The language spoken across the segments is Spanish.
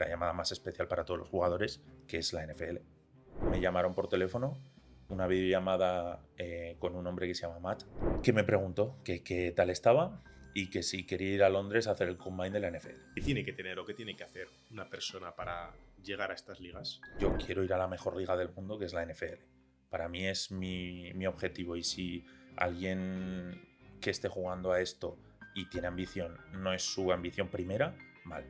la llamada más especial para todos los jugadores, que es la NFL. Me llamaron por teléfono, una videollamada con un hombre que se llama Matt, que me preguntó que qué tal estaba y que si quería ir a Londres a hacer el combine de la NFL. ¿Qué tiene que tener o qué tiene que hacer una persona para llegar a estas ligas? Yo quiero ir a la mejor liga del mundo, que es la NFL. Para mí es mi objetivo, y si alguien que esté jugando a esto y tiene ambición no es su ambición primera, mal,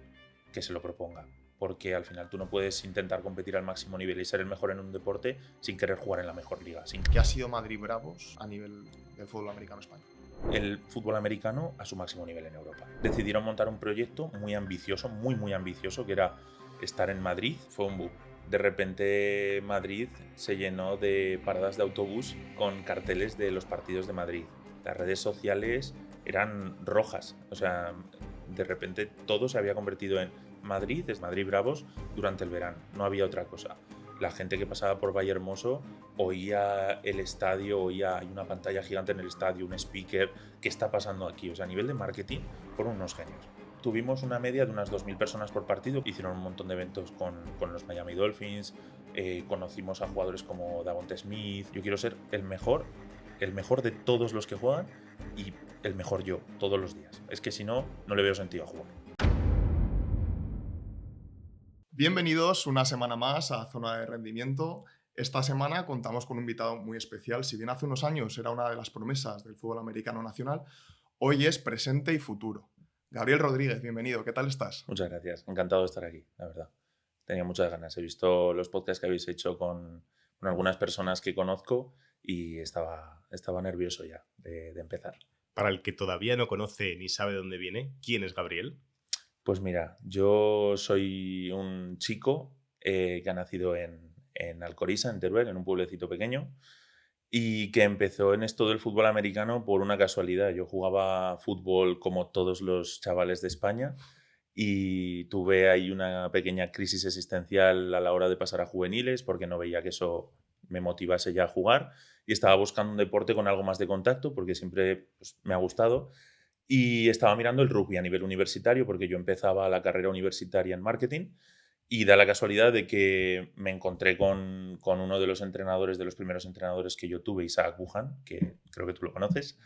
que se lo proponga. Porque al final tú no puedes intentar competir al máximo nivel y ser el mejor en un deporte sin querer jugar en la mejor liga. ¿Qué ha sido Madrid Bravos a nivel del fútbol americano español? El fútbol americano a su máximo nivel en Europa. Decidieron montar un proyecto muy ambicioso, muy ambicioso, que era estar en Madrid. Fue un boom. De repente Madrid se llenó de paradas de autobús con carteles de los partidos de Madrid. Las redes sociales eran rojas. O sea, de repente todo se había convertido en Madrid, es Madrid Bravos durante el verano. No había otra cosa. La gente que pasaba por Valle Hermoso oía el estadio, hay una pantalla gigante en el estadio, un speaker. ¿Qué está pasando aquí? O sea, a nivel de marketing fueron unos genios. Tuvimos una media de unas 2.000 personas por partido. Hicieron un montón de eventos con los Miami Dolphins. Conocimos a jugadores como Davonte Smith. Yo quiero ser el mejor de todos los que juegan y el mejor yo, todos los días. Es que si no, no le veo sentido a jugar. Bienvenidos una semana más a Zona de Rendimiento. Esta semana contamos con un invitado muy especial. Si bien hace unos años era una de las promesas del fútbol americano nacional, hoy es presente y futuro. Gabriel Rodríguez, bienvenido. ¿Qué tal estás? Muchas gracias. Encantado de estar aquí, la verdad. Tenía muchas ganas. He visto los podcasts que habéis hecho con algunas personas que conozco y estaba nervioso ya de empezar. Para el que todavía no conoce ni sabe de dónde viene, ¿quién es Gabriel? Pues mira, yo soy un chico que ha nacido en Alcoriza, en Teruel, en un pueblecito pequeño, y que empezó en esto del fútbol americano por una casualidad. Yo jugaba fútbol como todos los chavales de España y tuve ahí una pequeña crisis existencial a la hora de pasar a juveniles porque no veía que eso me motivase ya a jugar, y estaba buscando un deporte con algo más de contacto porque siempre pues, me ha gustado. Y estaba mirando el rugby a nivel universitario porque yo empezaba la carrera universitaria en marketing, y da la casualidad de que me encontré con uno de los entrenadores, de los primeros entrenadores que yo tuve, Isaac Bujan, que creo que tú lo conoces,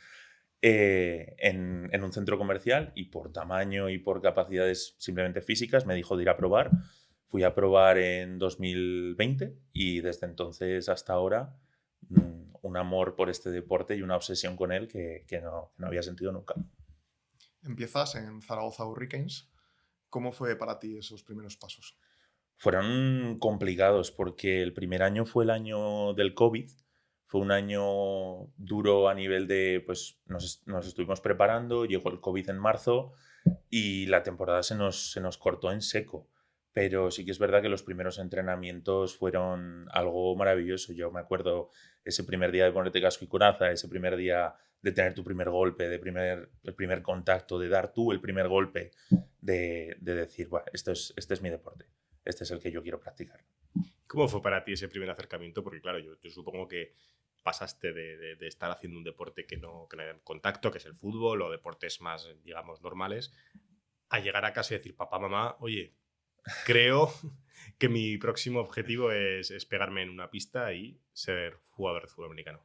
en un centro comercial, y por tamaño y por capacidades simplemente físicas me dijo de ir a probar. Fui a probar en 2020 y desde entonces hasta ahora un amor por este deporte y una obsesión con él que no había sentido nunca. Empiezas en Zaragoza Hurricanes. ¿Cómo fue para ti esos primeros pasos? Fueron complicados porque el primer año fue el año del COVID. Fue un año duro a nivel de, pues nos estuvimos preparando, llegó el COVID en marzo y la temporada se nos cortó en seco. Pero sí que es verdad que los primeros entrenamientos fueron algo maravilloso. Yo me acuerdo ese primer día de ponerte casco y coraza, ese primer día de tener tu primer golpe, el primer contacto, de dar tú el primer golpe, de decir, bueno, este es mi deporte, este es el que yo quiero practicar. ¿Cómo fue para ti ese primer acercamiento? Porque claro, yo supongo que pasaste de estar haciendo un deporte que no haya contacto, que es el fútbol, o deportes más, digamos, normales, a llegar a casa y decir, papá, mamá, oye, creo que mi próximo objetivo es pegarme en una pista y ser jugador de fútbol americano.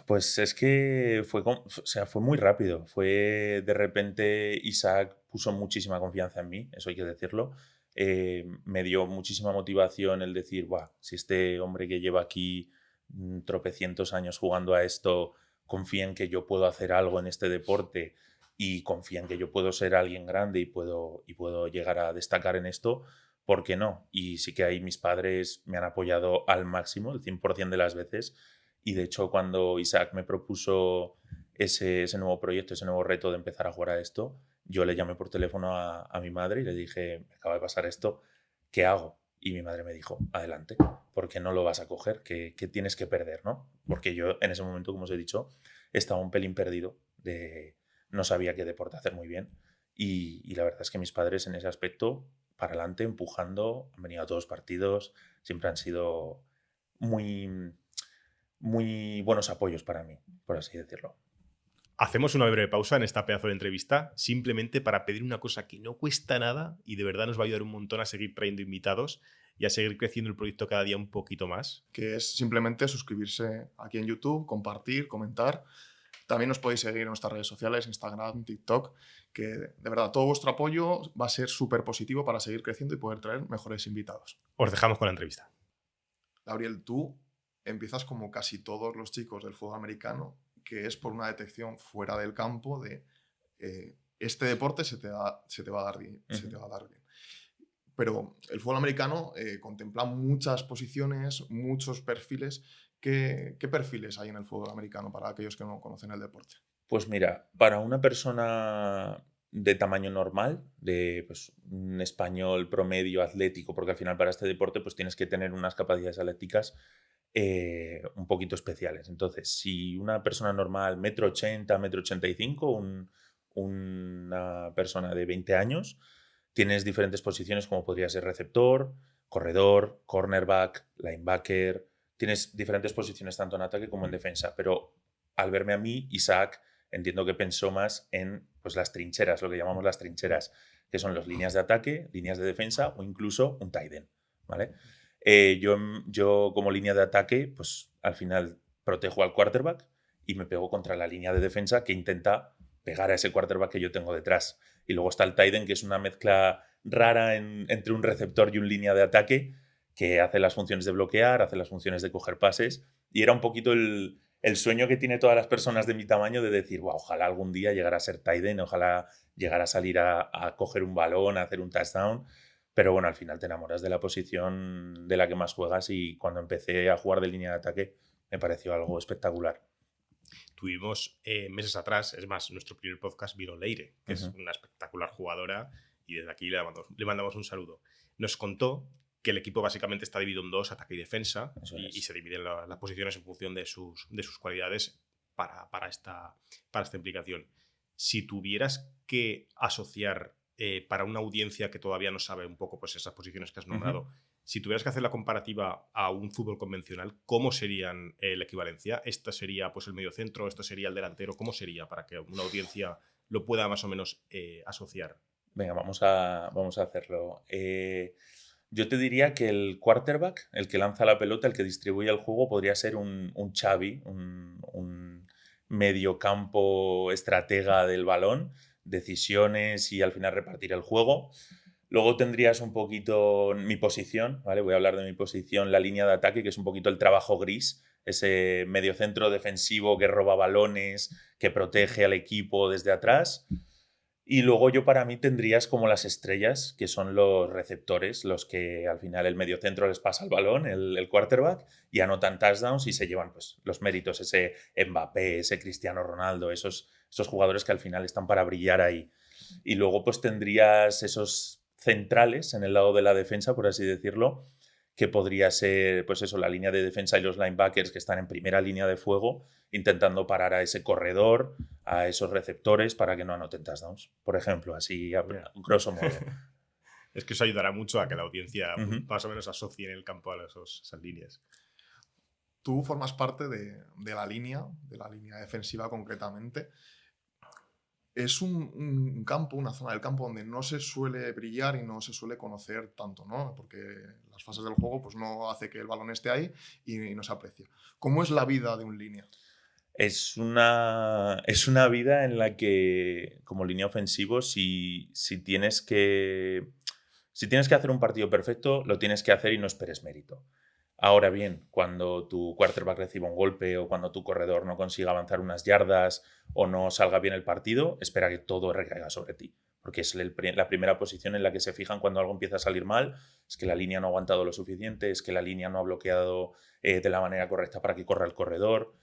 Pues es que fue muy rápido. Fue de repente Isaac puso muchísima confianza en mí, eso hay que decirlo. Me dio muchísima motivación el decir, "Buah, si este hombre que lleva aquí tropecientos años jugando a esto confía en que yo puedo hacer algo en este deporte y confía en que yo puedo ser alguien grande y puedo llegar a destacar en esto, ¿por qué no?". Y sí que ahí mis padres me han apoyado al máximo, el 100% de las veces. Y de hecho, cuando Isaac me propuso ese nuevo proyecto, ese nuevo reto de empezar a jugar a esto, yo le llamé por teléfono a mi madre y le dije, me acaba de pasar esto, ¿qué hago? Y mi madre me dijo, adelante, porque no lo vas a coger, ¿qué tienes que perder, no? Porque yo en ese momento, como os he dicho, estaba un pelín perdido, no sabía qué deporte hacer muy bien. Y la verdad es que mis padres en ese aspecto, para adelante, empujando, han venido a todos los partidos, siempre han sido muy buenos apoyos para mí, por así decirlo. Hacemos una breve pausa en esta pedazo de entrevista simplemente para pedir una cosa que no cuesta nada y de verdad nos va a ayudar un montón a seguir trayendo invitados y a seguir creciendo el proyecto cada día un poquito más. Que es simplemente suscribirse aquí en YouTube, compartir, comentar. También os podéis seguir en nuestras redes sociales, Instagram, TikTok, que de verdad todo vuestro apoyo va a ser súper positivo para seguir creciendo y poder traer mejores invitados. Os dejamos con la entrevista. Gabriel, tú empiezas como casi todos los chicos del fútbol americano, que es por una detección fuera del campo de este deporte se te va a dar bien. Se te va a dar bien. Pero el fútbol americano contempla muchas posiciones, muchos perfiles. ¿Qué perfiles hay en el fútbol americano para aquellos que no conocen el deporte? Pues mira, para una persona de tamaño normal, de pues, un español promedio atlético, porque al final para este deporte pues tienes que tener unas capacidades atléticas un poquito especiales. Entonces, si una persona normal, 1,80 m, 1,85 m, una persona de 20 años, tienes diferentes posiciones como podría ser receptor, corredor, cornerback, linebacker. Tienes diferentes posiciones tanto en ataque como en defensa, pero al verme a mí, Isaac, entiendo que pensó más en pues, las trincheras, lo que llamamos las trincheras, que son las líneas de ataque, líneas de defensa o incluso un tight end, ¿vale? Yo como línea de ataque, pues al final protejo al quarterback y me pego contra la línea de defensa que intenta pegar a ese quarterback que yo tengo detrás. Y luego está el tight end, que es una mezcla rara entre un receptor y un línea de ataque, que hace las funciones de bloquear, hace las funciones de coger pases, y era un poquito el sueño que tiene todas las personas de mi tamaño de decir, wow, ojalá algún día llegara a ser tight end, ojalá llegara a salir a coger un balón, a hacer un touchdown, pero bueno, al final te enamoras de la posición de la que más juegas y cuando empecé a jugar de línea de ataque me pareció algo espectacular. Tuvimos meses atrás, es más, nuestro primer podcast vino Leire, que es una espectacular jugadora y desde aquí le mandamos un saludo. Nos contó que el equipo básicamente está dividido en dos, ataque y defensa, y se dividen las posiciones en función de sus cualidades para esta implicación. Si tuvieras que asociar para una audiencia que todavía no sabe un poco pues, esas posiciones que has nombrado, si tuvieras que hacer la comparativa a un fútbol convencional, ¿cómo serían la equivalencia? ¿Esta sería pues, el mediocentro? ¿Esto sería el delantero? ¿Cómo sería para que una audiencia lo pueda más o menos asociar? Venga, vamos a hacerlo. Yo te diría que el quarterback, el que lanza la pelota, el que distribuye el juego, podría ser un Xavi, un mediocampo estratega del balón, decisiones y al final repartir el juego. Luego tendrías un poquito mi posición, ¿vale? Voy a hablar de mi posición, la línea de ataque, que es un poquito el trabajo gris, ese mediocentro defensivo que roba balones, que protege al equipo desde atrás. Y luego yo para mí tendrías como las estrellas, que son los receptores, los que al final el mediocentro les pasa el balón, el quarterback, y anotan touchdowns y se llevan pues, los méritos, ese Mbappé, ese Cristiano Ronaldo, esos jugadores que al final están para brillar ahí. Y luego pues tendrías esos centrales en el lado de la defensa, por así decirlo, que podría ser pues eso, la línea de defensa y los linebackers que están en primera línea de fuego intentando parar a ese corredor, a esos receptores para que no anoten touchdowns, por ejemplo, así a grosso modo. Es que eso ayudará mucho a que la audiencia más o menos asocie en el campo a esas líneas. Tú formas parte de la línea defensiva concretamente. Es un campo, una zona del campo donde no se suele brillar y no se suele conocer tanto, ¿no? Porque las fases del juego pues, no hace que el balón esté ahí y no se aprecia. ¿Cómo es la vida de un línea? Es una vida en la que, como línea ofensivo, si tienes que hacer un partido perfecto, lo tienes que hacer y no esperes mérito. Ahora bien, cuando tu quarterback reciba un golpe o cuando tu corredor no consiga avanzar unas yardas o no salga bien el partido, espera que todo recaiga sobre ti. Porque es la primera posición en la que se fijan cuando algo empieza a salir mal, es que la línea no ha aguantado lo suficiente, es que la línea no ha bloqueado de la manera correcta para que corra el corredor.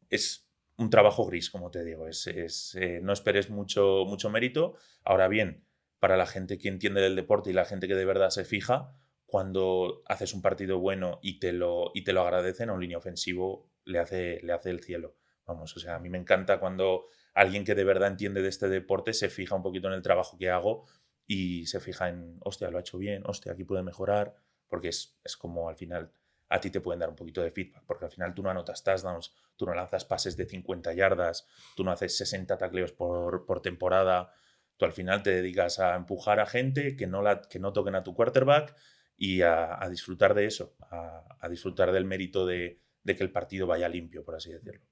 Es un trabajo gris, como te digo. No esperes mucho mérito. Ahora bien, para la gente que entiende del deporte y la gente que de verdad se fija, cuando haces un partido bueno y te lo agradecen, a un línea ofensivo le hace el cielo. Vamos, o sea, a mí me encanta cuando alguien que de verdad entiende de este deporte se fija un poquito en el trabajo que hago y se fija en, hostia, lo ha hecho bien, hostia, aquí puede mejorar, porque es como al final a ti te pueden dar un poquito de feedback, porque al final tú no anotas touchdowns, tú no lanzas pases de 50 yardas, tú no haces 60 tacleos por temporada, tú al final te dedicas a empujar a gente que no toquen a tu quarterback y a disfrutar de eso, a disfrutar del mérito de que el partido vaya limpio, por así decirlo.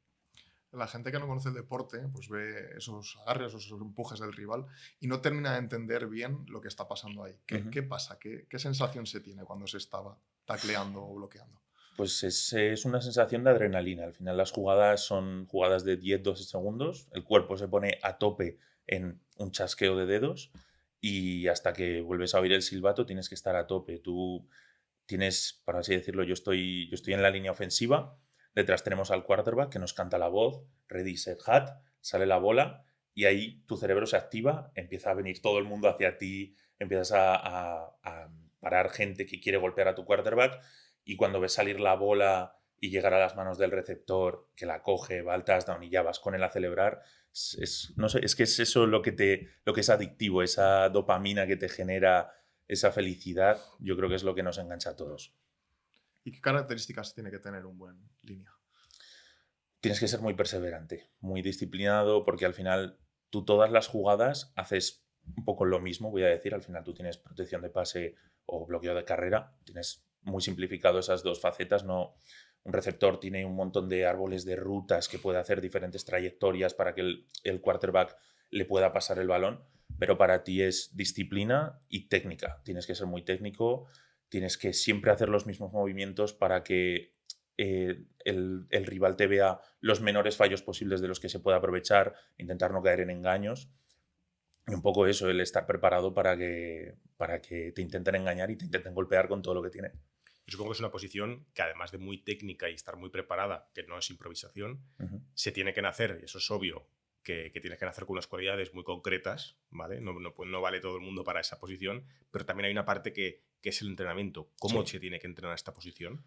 La gente que no conoce el deporte pues ve esos agarres o esos empujes del rival y no termina de entender bien lo que está pasando ahí. ¿Qué pasa? ¿Qué sensación se tiene cuando se estaba tacleando o bloqueando? Pues es una sensación de adrenalina. Al final las jugadas son jugadas de 10-12 segundos. El cuerpo se pone a tope en un chasqueo de dedos y hasta que vuelves a oír el silbato tienes que estar a tope. Tú tienes, por así decirlo, yo estoy en la línea ofensiva. Detrás tenemos al quarterback que nos canta la voz, ready, set, hat, sale la bola y ahí tu cerebro se activa, empieza a venir todo el mundo hacia ti, empiezas a parar gente que quiere golpear a tu quarterback y cuando ves salir la bola y llegar a las manos del receptor, que la coge, va al touchdown y ya vas con él a celebrar, no sé, es que es eso lo que es adictivo, esa dopamina que te genera esa felicidad, yo creo que es lo que nos engancha a todos. ¿Y qué características tiene que tener un buen línea? Tienes que ser muy perseverante, muy disciplinado, porque al final tú todas las jugadas haces un poco lo mismo, voy a decir, al final tú tienes protección de pase o bloqueo de carrera, tienes muy simplificado esas dos facetas, no un receptor tiene un montón de árboles de rutas que puede hacer diferentes trayectorias para que el quarterback le pueda pasar el balón, pero para ti es disciplina y técnica, tienes que ser muy técnico, tienes que siempre hacer los mismos movimientos para que el rival te vea los menores fallos posibles de los que se puede aprovechar, intentar no caer en engaños. Y un poco eso, el estar preparado para que te intenten engañar y te intenten golpear con todo lo que tiene. Yo supongo que es una posición que, además de muy técnica y estar muy preparada, que no es improvisación, se tiene que nacer, y eso es obvio, que tienes que nacer con unas cualidades muy concretas, ¿vale? No vale todo el mundo para esa posición, pero también hay una parte que es el entrenamiento. ¿Cómo se tiene que entrenar esta posición?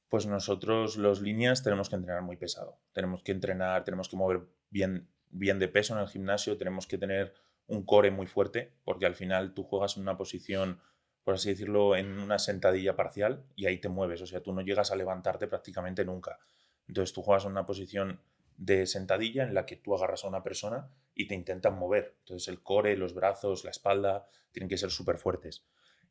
Pues nosotros, los líneas, tenemos que entrenar muy pesado. Tenemos que entrenar, tenemos que mover bien de peso en el gimnasio, tenemos que tener un core muy fuerte, porque al final tú juegas en una posición, por así decirlo, en una sentadilla parcial y ahí te mueves. O sea, tú no llegas a levantarte prácticamente nunca. Entonces tú juegas en una posición de sentadilla en la que tú agarras a una persona y te intentan mover. Entonces el core, los brazos, la espalda tienen que ser súper fuertes.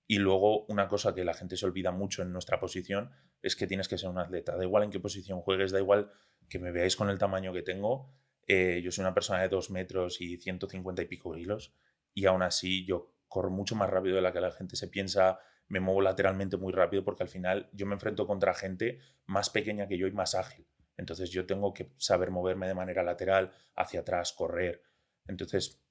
Y luego una cosa que la gente se olvida mucho en nuestra posición es que tienes que ser un atleta. Da igual en qué posición juegues, da igual que me veáis con el tamaño que tengo. Yo soy una persona de 2 metros y 150 y pico kilos y aún así yo corro mucho más rápido de la que la gente se piensa, me muevo lateralmente muy rápido porque al final yo me enfrento contra gente más pequeña que yo y más ágil. Entonces yo tengo que saber moverme de manera lateral, hacia atrás, correr. Entonces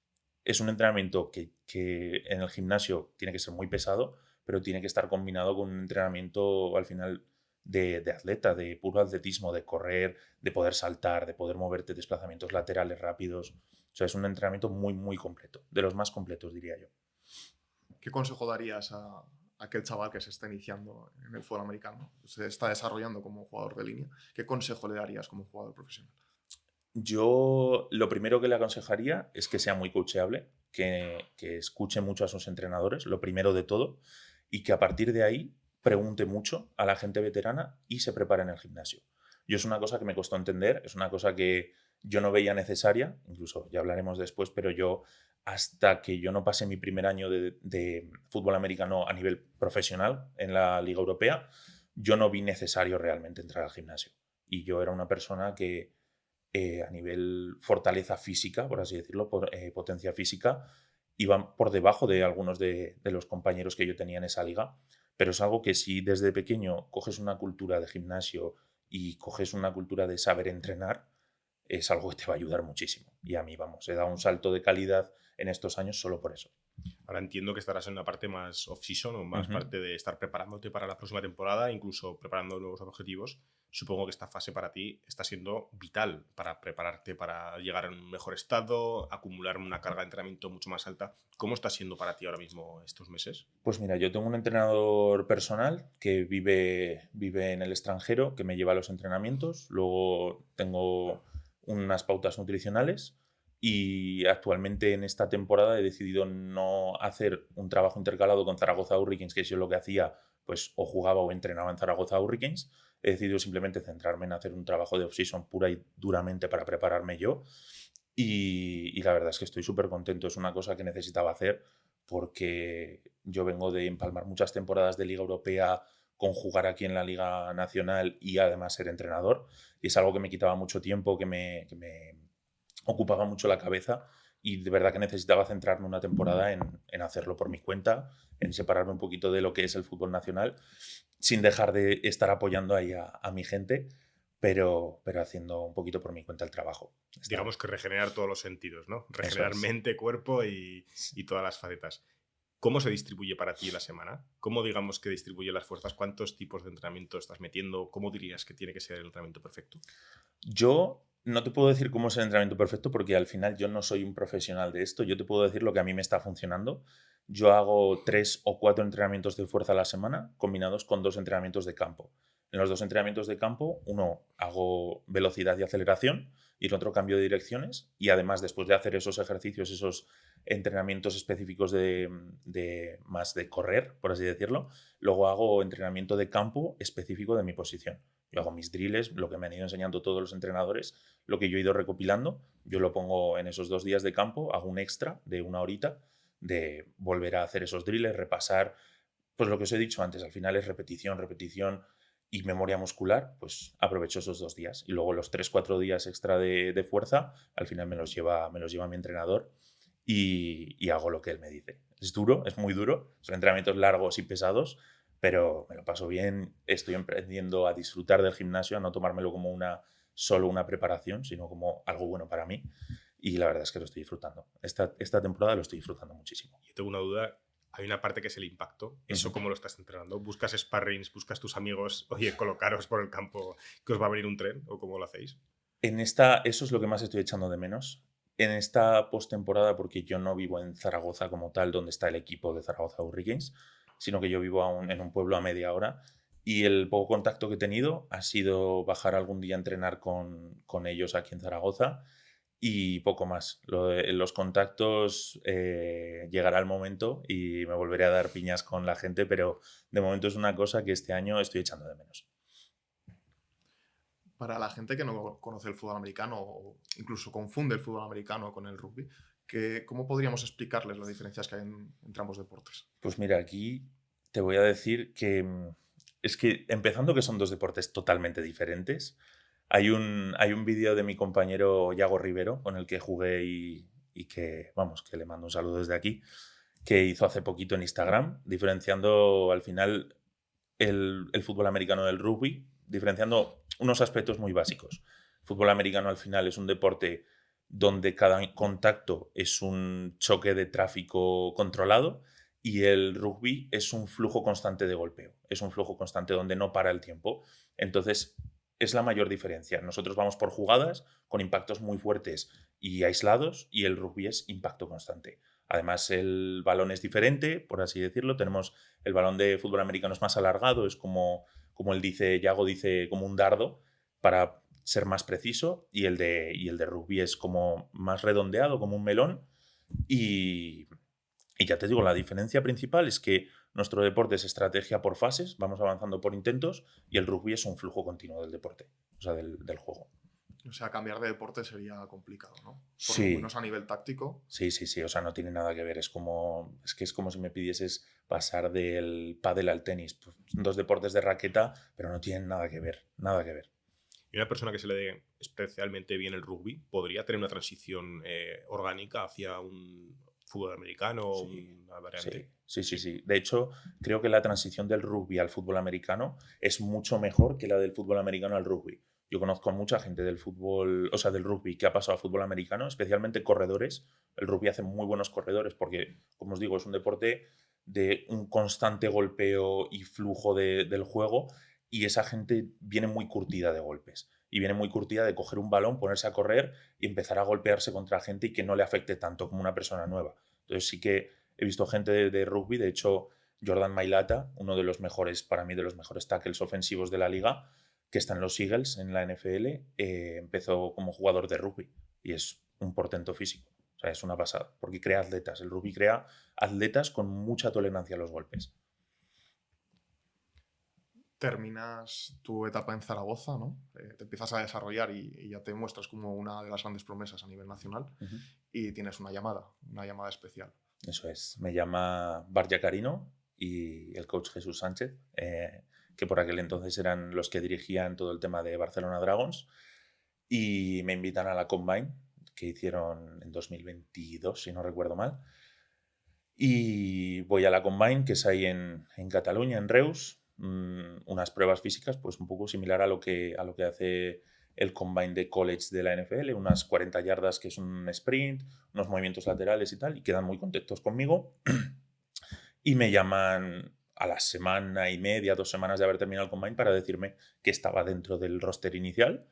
es un entrenamiento que en el gimnasio tiene que ser muy pesado, pero tiene que estar combinado con un entrenamiento al final de atleta, de puro atletismo, de correr, de poder saltar, de poder moverte, desplazamientos laterales rápidos. O sea, es un entrenamiento muy, muy completo, de los más completos, diría yo. ¿Qué consejo darías a aquel chaval que se está iniciando en el fútbol americano, se está desarrollando como jugador de línea? ¿Qué consejo le darías como jugador profesional? Yo lo primero que le aconsejaría es que sea muy coachable, que escuche mucho a sus entrenadores, lo primero de todo, y que a partir de ahí pregunte mucho a la gente veterana y se prepare en el gimnasio. Yo es una cosa que me costó entender, es una cosa que yo no veía necesaria, incluso ya hablaremos después, pero yo hasta que yo no pasé mi primer año de fútbol americano a nivel profesional en la Liga Europea, yo no vi necesario realmente entrar al gimnasio. Y yo era una persona que a nivel fortaleza física, por así decirlo, potencia física, iban por debajo de algunos de los compañeros que yo tenía en esa liga. Pero es algo que si desde pequeño coges una cultura de gimnasio y coges una cultura de saber entrenar, es algo que te va a ayudar muchísimo. Y a mí, vamos, he dado un salto de calidad en estos años solo por eso. Ahora entiendo que estarás en una parte más off-season o más parte de estar preparándote para la próxima temporada, incluso preparando nuevos objetivos. Supongo que esta fase para ti está siendo vital para prepararte para llegar en un mejor estado, acumular una carga de entrenamiento mucho más alta. ¿Cómo está siendo para ti ahora mismo estos meses? Pues mira, yo tengo un entrenador personal que vive en el extranjero, que me lleva a los entrenamientos. Luego tengo unas pautas nutricionales y actualmente en esta temporada he decidido no hacer un trabajo intercalado con Zaragoza Hurricanes, que es lo que hacía pues o jugaba o entrenaba en Zaragoza Hurricanes. He decidido simplemente centrarme en hacer un trabajo de off-season pura y duramente para prepararme yo. Y la verdad es que estoy súper contento. Es una cosa que necesitaba hacer porque yo vengo de empalmar muchas temporadas de Liga Europea con jugar aquí en la Liga Nacional y además ser entrenador. Y es algo que me quitaba mucho tiempo, que me ocupaba mucho la cabeza y de verdad que necesitaba centrarme una temporada en hacerlo por mi cuenta, en separarme un poquito de lo que es el fútbol nacional, sin dejar de estar apoyando ahí a mi gente, pero haciendo un poquito por mi cuenta el trabajo. Digamos que regenerar todos los sentidos, ¿no? Eso Regenerar es. mente, cuerpo y todas las facetas. ¿Cómo se distribuye para ti la semana? ¿Cómo digamos que distribuye las fuerzas? ¿Cuántos tipos de entrenamiento estás metiendo? ¿Cómo dirías que tiene que ser el entrenamiento perfecto? Yo no te puedo decir cómo es el entrenamiento perfecto porque al final yo no soy un profesional de esto. Yo te puedo decir lo que a mí me está funcionando. Yo hago 3 o 4 entrenamientos de fuerza a la semana combinados con 2 entrenamientos de campo. En los 2 entrenamientos de campo, uno hago velocidad y aceleración y el otro cambio de direcciones. Y además, después de hacer esos ejercicios, esos entrenamientos específicos más de correr, por así decirlo, luego hago entrenamiento de campo específico de mi posición. Yo hago mis drills, lo que me han ido enseñando todos los entrenadores, lo que yo he ido recopilando, yo lo pongo en esos 2 días de campo, hago un extra de 1 horita de volver a hacer esos drills, repasar, pues lo que os he dicho antes, al final es repetición, repetición y memoria muscular, pues aprovecho esos 2 días. Y luego los 3-4 días extra de fuerza, al final me los lleva mi entrenador y hago lo que él me dice. Es duro, es muy duro, son entrenamientos largos y pesados, pero me lo paso bien, estoy aprendiendo a disfrutar del gimnasio, a no tomármelo como solo una preparación, sino como algo bueno para mí. Y la verdad es que lo estoy disfrutando. Esta temporada lo estoy disfrutando muchísimo. Yo tengo una duda. Hay una parte que es el impacto. ¿Eso cómo lo estás entrenando? ¿Buscas sparrings? ¿Buscas tus amigos? Oye, colocaros por el campo que os va a venir un tren, ¿o cómo lo hacéis? Eso es lo que más estoy echando de menos. En esta postemporada, porque yo no vivo en Zaragoza como tal, donde está el equipo de Zaragoza Hurricanes, sino que yo vivo en un pueblo a media hora. Y el poco contacto que he tenido ha sido bajar algún día a entrenar con ellos aquí en Zaragoza y poco más. Los contactos llegará el momento y me volveré a dar piñas con la gente, pero de momento es una cosa que este año estoy echando de menos. Para la gente que no conoce el fútbol americano o incluso confunde el fútbol americano con el rugby, ¿cómo podríamos explicarles las diferencias que hay entre ambos deportes? Pues mira, aquí te voy a decir que es que empezando que son 2 deportes totalmente diferentes. Hay un vídeo de mi compañero Yago Rivero con el que jugué y que, vamos, que le mando un saludo desde aquí, que hizo hace poquito en Instagram, diferenciando al final el fútbol americano del rugby, diferenciando unos aspectos muy básicos. El fútbol americano al final es un deporte donde cada contacto es un choque de tráfico controlado y el rugby es un flujo constante de golpeo, es un flujo constante donde no para el tiempo. Entonces, es la mayor diferencia. Nosotros vamos por jugadas con impactos muy fuertes y aislados y el rugby es impacto constante. Además, el balón es diferente, por así decirlo. Tenemos el balón de fútbol americano es más alargado, es como él dice, Yago dice, como un dardo para ser más preciso y el de rugby es como más redondeado, como un melón. Y, y ya te digo, la diferencia principal es que nuestro deporte es estrategia por fases, vamos avanzando por intentos y el rugby es un flujo continuo del deporte, o sea, del juego. O sea, cambiar de deporte sería complicado, ¿no? Por lo Sí, menos a nivel táctico. sí, sí, sí, o sea, no tiene nada que ver, es como si me pidieses pasar del pádel al tenis, pues, son 2 deportes de raqueta, pero no tienen nada que ver, nada que ver. Y una persona que se le dé especialmente bien el rugby podría tener una transición orgánica hacia un fútbol americano o Sí, una variante. sí. De hecho, creo que la transición del rugby al fútbol americano es mucho mejor que la del fútbol americano al rugby. Yo conozco a mucha gente del fútbol, o sea, del rugby que ha pasado al fútbol americano, especialmente corredores. El rugby hace muy buenos corredores porque, como os digo, es un deporte de un constante golpeo y flujo del juego y esa gente viene muy curtida de golpes y viene muy curtida de coger un balón, ponerse a correr y empezar a golpearse contra gente y que no le afecte tanto como una persona nueva. Entonces sí que he visto gente de rugby, de hecho Jordan Mailata, uno de los mejores, para mí de los mejores tackles ofensivos de la liga, que está en los Eagles, en la NFL, empezó como jugador de rugby y es un portento físico. O sea, es una pasada, porque crea atletas. El rugby crea atletas con mucha tolerancia a los golpes. Terminas tu etapa en Zaragoza, ¿no? Te empiezas a desarrollar y ya te muestras como una de las grandes promesas a nivel nacional Ujú. y tienes una llamada especial. Eso es. Me llama Barja Carino y el coach Jesús Sánchez, que por aquel entonces eran los que dirigían todo el tema de Barcelona Dragons, y me invitan a la Combine que hicieron en 2022, si no recuerdo mal. Y voy a la Combine, que es ahí en Cataluña, en Reus, unas pruebas físicas, pues un poco similar a lo que hace el Combine de college de la NFL, unas 40 yardas que es un sprint, unos movimientos laterales y tal, y quedan muy contentos conmigo. Y me llaman a la semana y media, 2 semanas de haber terminado el Combine para decirme que estaba dentro del roster inicial,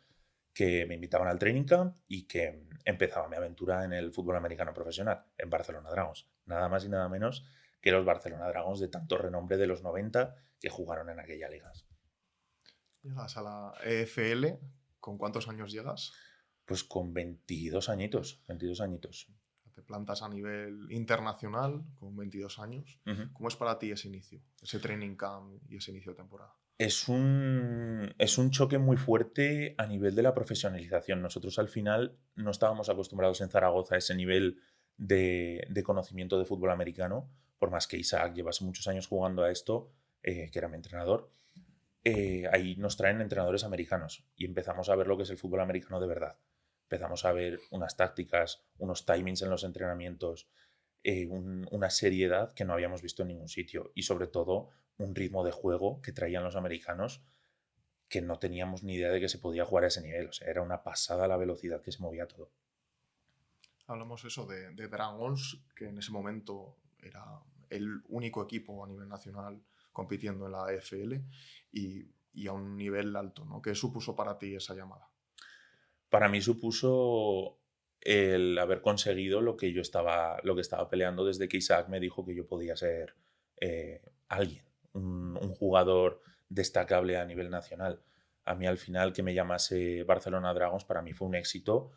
que me invitaban al training camp y que empezaba mi aventura en el fútbol americano profesional, en Barcelona Dragons. Nada más y nada menos que los Barcelona Dragons de tanto renombre de los 90 que jugaron en aquella liga. Llegas a la EFL, ¿con cuántos años llegas? Pues con 22 añitos, 22 añitos. Te plantas a nivel internacional con 22 años. Ujú. ¿Cómo es para ti ese inicio, ese training camp y ese inicio de temporada? Es un choque muy fuerte a nivel de la profesionalización. Nosotros al final no estábamos acostumbrados en Zaragoza a ese nivel de conocimiento de fútbol americano, por más que Isaac llevase muchos años jugando a esto, que era mi entrenador. Ahí nos traen entrenadores americanos y empezamos a ver lo que es el fútbol americano de verdad. Empezamos a ver unas tácticas, unos timings en los entrenamientos, una seriedad que no habíamos visto en ningún sitio y sobre todo un ritmo de juego que traían los americanos que no teníamos ni idea de que se podía jugar a ese nivel. O sea, era una pasada la velocidad que se movía todo. Hablamos eso de Dragons, que en ese momento era el único equipo a nivel nacional compitiendo en la EFL y a un nivel alto, ¿no? ¿Qué supuso para ti esa llamada? Para mí supuso el haber conseguido lo que estaba peleando desde que Isaac me dijo que yo podía ser alguien, un jugador destacable a nivel nacional. A mí al final que me llamase Barcelona Dragons para mí fue un éxito,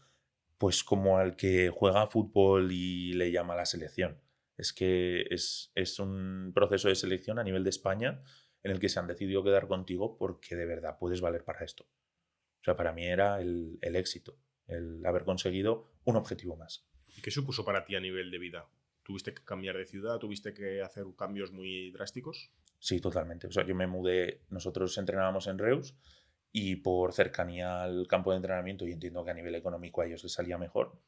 pues como al que juega fútbol y le llama a la selección. Es que es un proceso de selección a nivel de España en el que se han decidido quedar contigo porque de verdad puedes valer para esto. O sea, para mí era el éxito, el haber conseguido un objetivo más. ¿Y qué supuso para ti a nivel de vida? ¿Tuviste que cambiar de ciudad? ¿Tuviste que hacer cambios muy drásticos? Sí, totalmente. O sea, yo me mudé, nosotros entrenábamos en Reus y por cercanía al campo de entrenamiento, y entiendo que a nivel económico a ellos les salía mejor,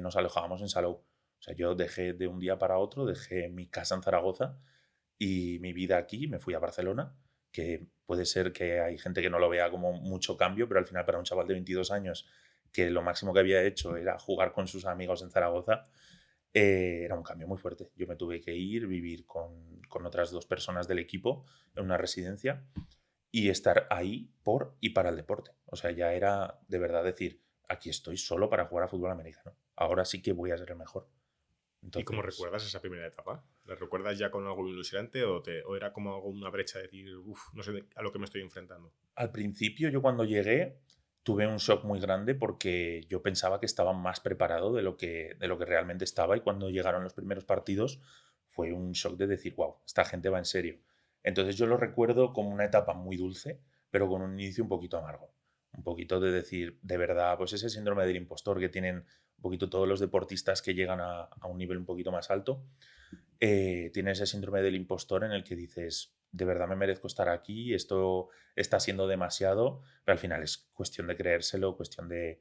nos alojábamos en Salou. O sea, yo dejé de un día para otro, dejé mi casa en Zaragoza y mi vida aquí, me fui a Barcelona, que puede ser que hay gente que no lo vea como mucho cambio, pero al final para un chaval de 22 años que lo máximo que había hecho era jugar con sus amigos en Zaragoza, era un cambio muy fuerte. Yo me tuve que ir, vivir con otras 2 personas del equipo en una residencia y estar ahí por y para el deporte. O sea, ya era de verdad decir, aquí estoy solo para jugar a fútbol americano. Ahora sí que voy a ser el mejor. ¿Y cómo Entonces, recuerdas esa primera etapa? ¿La recuerdas ya con algo ilusionante o era como algo, una brecha de decir, uff, no sé a lo que me estoy enfrentando? al principio yo cuando llegué tuve un shock muy grande porque yo pensaba que estaba más preparado de lo que realmente estaba y cuando llegaron los primeros partidos fue un shock de decir, wow, esta gente va en serio. Entonces yo lo recuerdo como una etapa muy dulce, pero con un inicio un poquito amargo. Un poquito de decir, de verdad, pues ese síndrome del impostor que tienen un poquito todos los deportistas que llegan a un nivel un poquito más alto, tiene ese síndrome del impostor en el que dices, de verdad me merezco estar aquí, esto está siendo demasiado, pero al final es cuestión de creérselo, cuestión de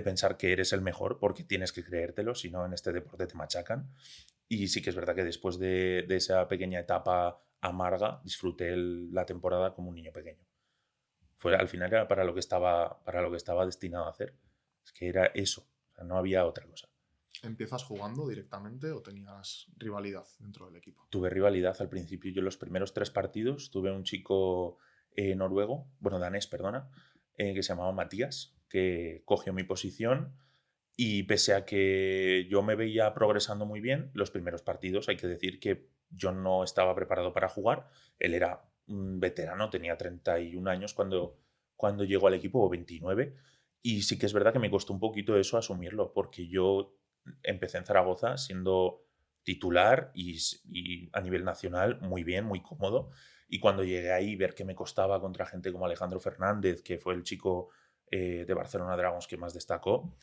pensar que eres el mejor, porque tienes que creértelo, si no en este deporte te machacan. Y sí que es verdad que después de esa pequeña etapa amarga, disfruté la temporada como un niño pequeño. Al final era para lo que estaba destinado a hacer. Es que era eso, o sea, no había otra cosa. ¿Empiezas jugando directamente o tenías rivalidad dentro del equipo? Tuve rivalidad al principio. Yo en los primeros 3 partidos tuve un chico noruego, bueno, danés, perdona, que se llamaba Matías, que cogió mi posición y pese a que yo me veía progresando muy bien, los primeros partidos hay que decir que yo no estaba preparado para jugar. Él era un veterano, tenía 31 años cuando llegó al equipo, o 29, y sí que es verdad que me costó un poquito eso asumirlo, porque yo empecé en Zaragoza siendo titular y a nivel nacional muy bien, muy cómodo. Y cuando llegué ahí, ver que me costaba contra gente como Alejandro Fernández, que fue el chico de Barcelona Dragons que más destacó,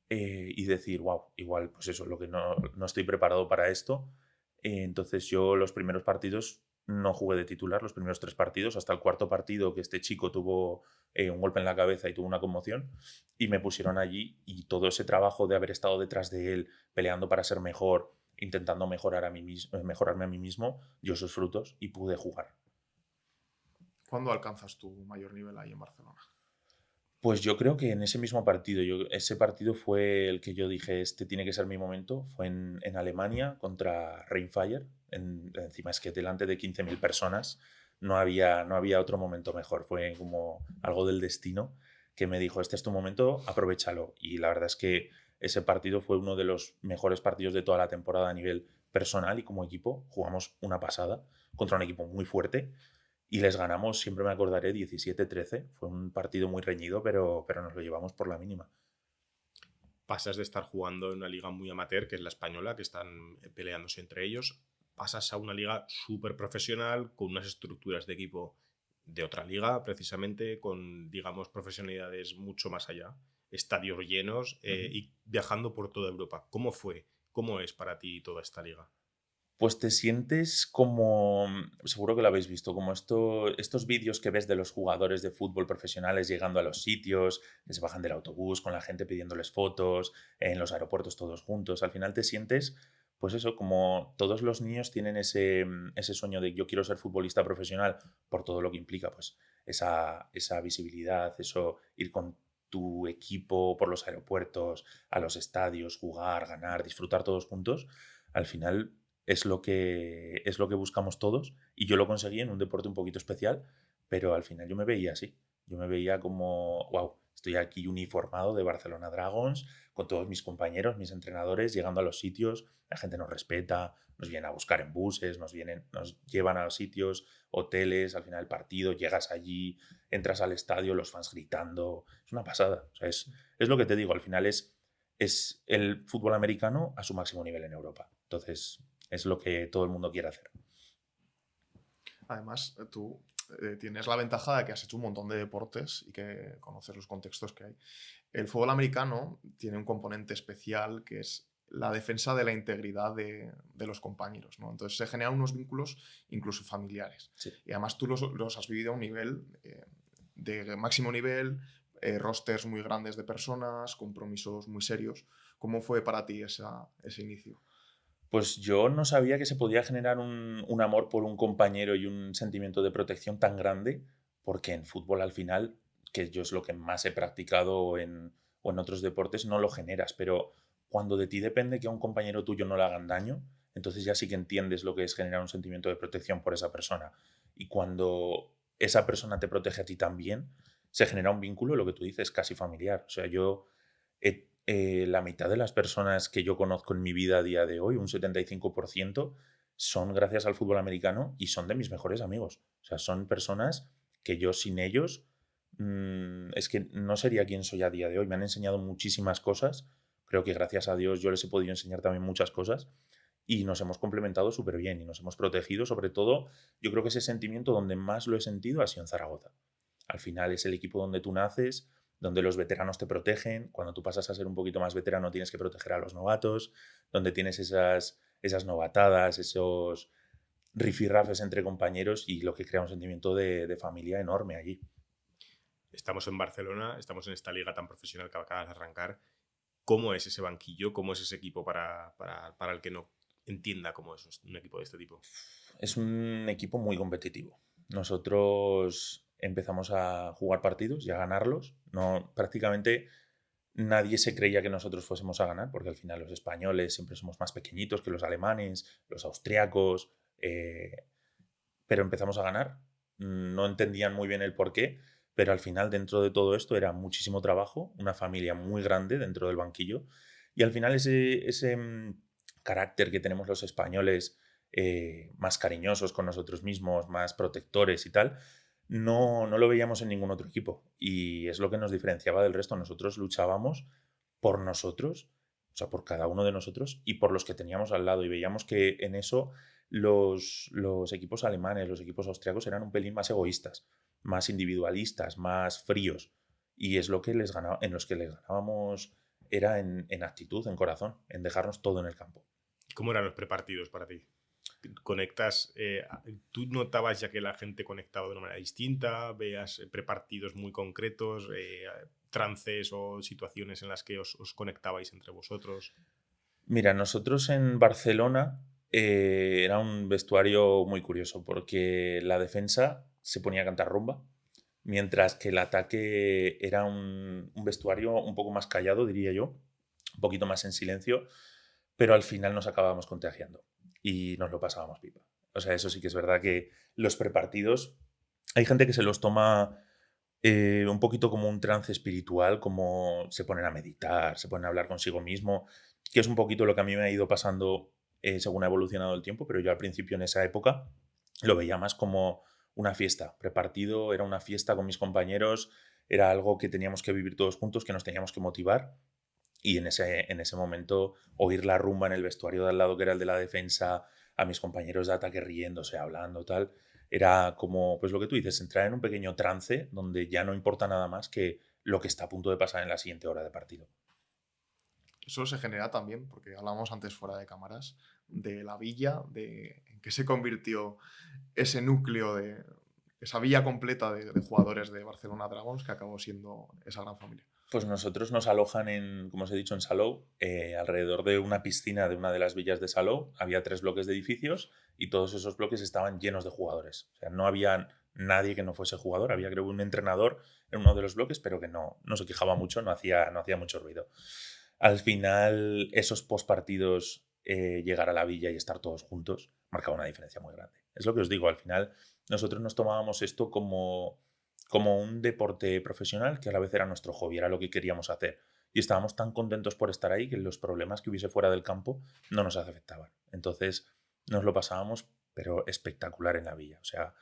y decir, wow, igual, pues eso, lo que no estoy preparado para esto. Entonces yo los primeros partidos no jugué de titular, los primeros 3 partidos, hasta el cuarto partido que este chico tuvo un golpe en la cabeza y tuvo una conmoción, y me pusieron allí, y todo ese trabajo de haber estado detrás de él, peleando para ser mejor, intentando mejorarme a mí mismo, dio sus frutos y pude jugar. ¿Cuándo alcanzas tu mayor nivel ahí en Barcelona? Pues yo creo que en ese mismo partido, ese partido fue el que yo dije, este tiene que ser mi momento, fue en Alemania contra Rheinfire, encima es que delante de 15.000 personas no había otro momento mejor, fue como algo del destino que me dijo, este es tu momento, aprovéchalo. Y la verdad es que ese partido fue uno de los mejores partidos de toda la temporada a nivel personal y como equipo, jugamos una pasada contra un equipo muy fuerte y les ganamos, siempre me acordaré, 17-13. Fue un partido muy reñido, pero nos lo llevamos por la mínima. Pasas de estar jugando en una liga muy amateur, que es la española, que están peleándose entre ellos, pasas a una liga súper profesional, con unas estructuras de equipo de otra liga, precisamente, con, digamos, profesionalidades mucho más allá, estadios llenos y viajando por toda Europa. ¿Cómo fue? ¿Cómo es para ti toda esta liga? Pues te sientes como, seguro que lo habéis visto, como estos vídeos que ves de los jugadores de fútbol profesionales llegando a los sitios, que se bajan del autobús con la gente pidiéndoles fotos, en los aeropuertos todos juntos. Al final te sientes, pues eso, como todos los niños tienen ese sueño de yo quiero ser futbolista profesional por todo lo que implica, pues esa visibilidad, eso, ir con tu equipo por los aeropuertos, a los estadios, jugar, ganar, disfrutar todos juntos. Al final es lo que buscamos todos y yo lo conseguí en un deporte un poquito especial, pero al final yo me veía así. Yo me veía como, wow, estoy aquí uniformado de Barcelona Dragons, con todos mis compañeros, mis entrenadores, llegando a los sitios, la gente nos respeta, nos viene a buscar en buses, nos llevan a los sitios, hoteles, al final del partido, llegas allí, entras al estadio, los fans gritando, es una pasada. O sea, es lo que te digo, al final es el fútbol americano a su máximo nivel en Europa. Entonces, es lo que todo el mundo quiere hacer. Además, tú tienes la ventaja de que has hecho un montón de deportes y que conoces los contextos que hay. El fútbol americano tiene un componente especial que es la defensa de la integridad de los compañeros, ¿no? Entonces se generan unos vínculos incluso familiares. Sí. Y además tú los has vivido a un nivel de máximo nivel, rosters muy grandes de personas, compromisos muy serios. ¿Cómo fue para ti ese inicio? Pues yo no sabía que se podía generar un amor por un compañero y un sentimiento de protección tan grande, porque en fútbol al final, que yo es lo que más he practicado o en otros deportes, no lo generas, pero cuando de ti depende que a un compañero tuyo no le hagan daño, entonces ya sí que entiendes lo que es generar un sentimiento de protección por esa persona. Y cuando esa persona te protege a ti también, se genera un vínculo, lo que tú dices, casi familiar. O sea, la mitad de las personas que yo conozco en mi vida a día de hoy, un 75%, son gracias al fútbol americano y son de mis mejores amigos. O sea, son personas que yo sin ellos es que no sería quien soy a día de hoy. Me han enseñado muchísimas cosas. Creo que gracias a Dios yo les he podido enseñar también muchas cosas y nos hemos complementado súper bien y nos hemos protegido. Sobre todo, yo creo que ese sentimiento donde más lo he sentido ha sido en Zaragoza. Al final es el equipo donde tú naces, donde los veteranos te protegen, cuando tú pasas a ser un poquito más veterano tienes que proteger a los novatos, donde tienes esas novatadas, esos rifirrafes entre compañeros y lo que crea un sentimiento de familia enorme allí. Estamos en Barcelona, estamos en esta liga tan profesional que acabas de arrancar. ¿Cómo es ese banquillo? ¿Cómo es ese equipo para el que no entienda cómo es un equipo de este tipo? Es un equipo muy competitivo. Nosotros empezamos a jugar partidos y a ganarlos. No, prácticamente nadie se creía que nosotros fuésemos a ganar, porque al final los españoles siempre somos más pequeñitos que los alemanes, los austriacos, pero empezamos a ganar. No entendían muy bien el porqué, pero al final dentro de todo esto era muchísimo trabajo, una familia muy grande dentro del banquillo y al final ese carácter que tenemos los españoles, más cariñosos con nosotros mismos, más protectores y tal, no lo veíamos en ningún otro equipo y es lo que nos diferenciaba del resto. Nosotros luchábamos por nosotros, o sea, por cada uno de nosotros y por los que teníamos al lado y veíamos que en eso los equipos alemanes, los equipos austriacos eran un pelín más egoístas, más individualistas, más fríos. Y es lo que les ganaba, en los que les ganábamos era en actitud, en corazón, en dejarnos todo en el campo. ¿Cómo eran los prepartidos para ti? ¿Conectas? ¿Tú notabas ya que la gente conectaba de una manera distinta? ¿Veas prepartidos muy concretos? ¿Trances o situaciones en las que os conectabais entre vosotros? Mira, nosotros en Barcelona era un vestuario muy curioso porque la defensa se ponía a cantar rumba, mientras que el ataque era un vestuario un poco más callado, diría yo, un poquito más en silencio, pero al final nos acabábamos contagiando y nos lo pasábamos pipa. O sea, eso sí que es verdad que los prepartidos, hay gente que se los toma un poquito como un trance espiritual, como se ponen a meditar, se ponen a hablar consigo mismo, que es un poquito lo que a mí me ha ido pasando según ha evolucionado el tiempo, pero yo al principio en esa época lo veía más como una fiesta. Prepartido era una fiesta con mis compañeros, era algo que teníamos que vivir todos juntos, que nos teníamos que motivar. Y en ese momento oír la rumba en el vestuario de al lado, que era el de la defensa, a mis compañeros de ataque riéndose, hablando, tal, era como, pues lo que tú dices, entrar en un pequeño trance donde ya no importa nada más que lo que está a punto de pasar en la siguiente hora de partido. Eso se genera también, porque hablábamos antes fuera de cámaras, de la villa, de en qué se convirtió ese núcleo de esa villa completa de jugadores de Barcelona Dragons que acabó siendo esa gran familia. Pues nosotros nos alojan en, como os he dicho, en Salou, alrededor de una piscina de una de las villas de Salou. Había 3 bloques de edificios y todos esos bloques estaban llenos de jugadores. O sea, no había nadie que no fuese jugador. Había, creo, un entrenador en uno de los bloques, pero que no se quejaba mucho, no hacía mucho ruido. Al final, esos postpartidos, llegar a la villa y estar todos juntos, marcaba una diferencia muy grande. Es lo que os digo, al final nosotros nos tomábamos esto como un deporte profesional que a la vez era nuestro hobby, era lo que queríamos hacer. Y estábamos tan contentos por estar ahí que los problemas que hubiese fuera del campo no nos afectaban. Entonces nos lo pasábamos, pero espectacular en la villa. O sea,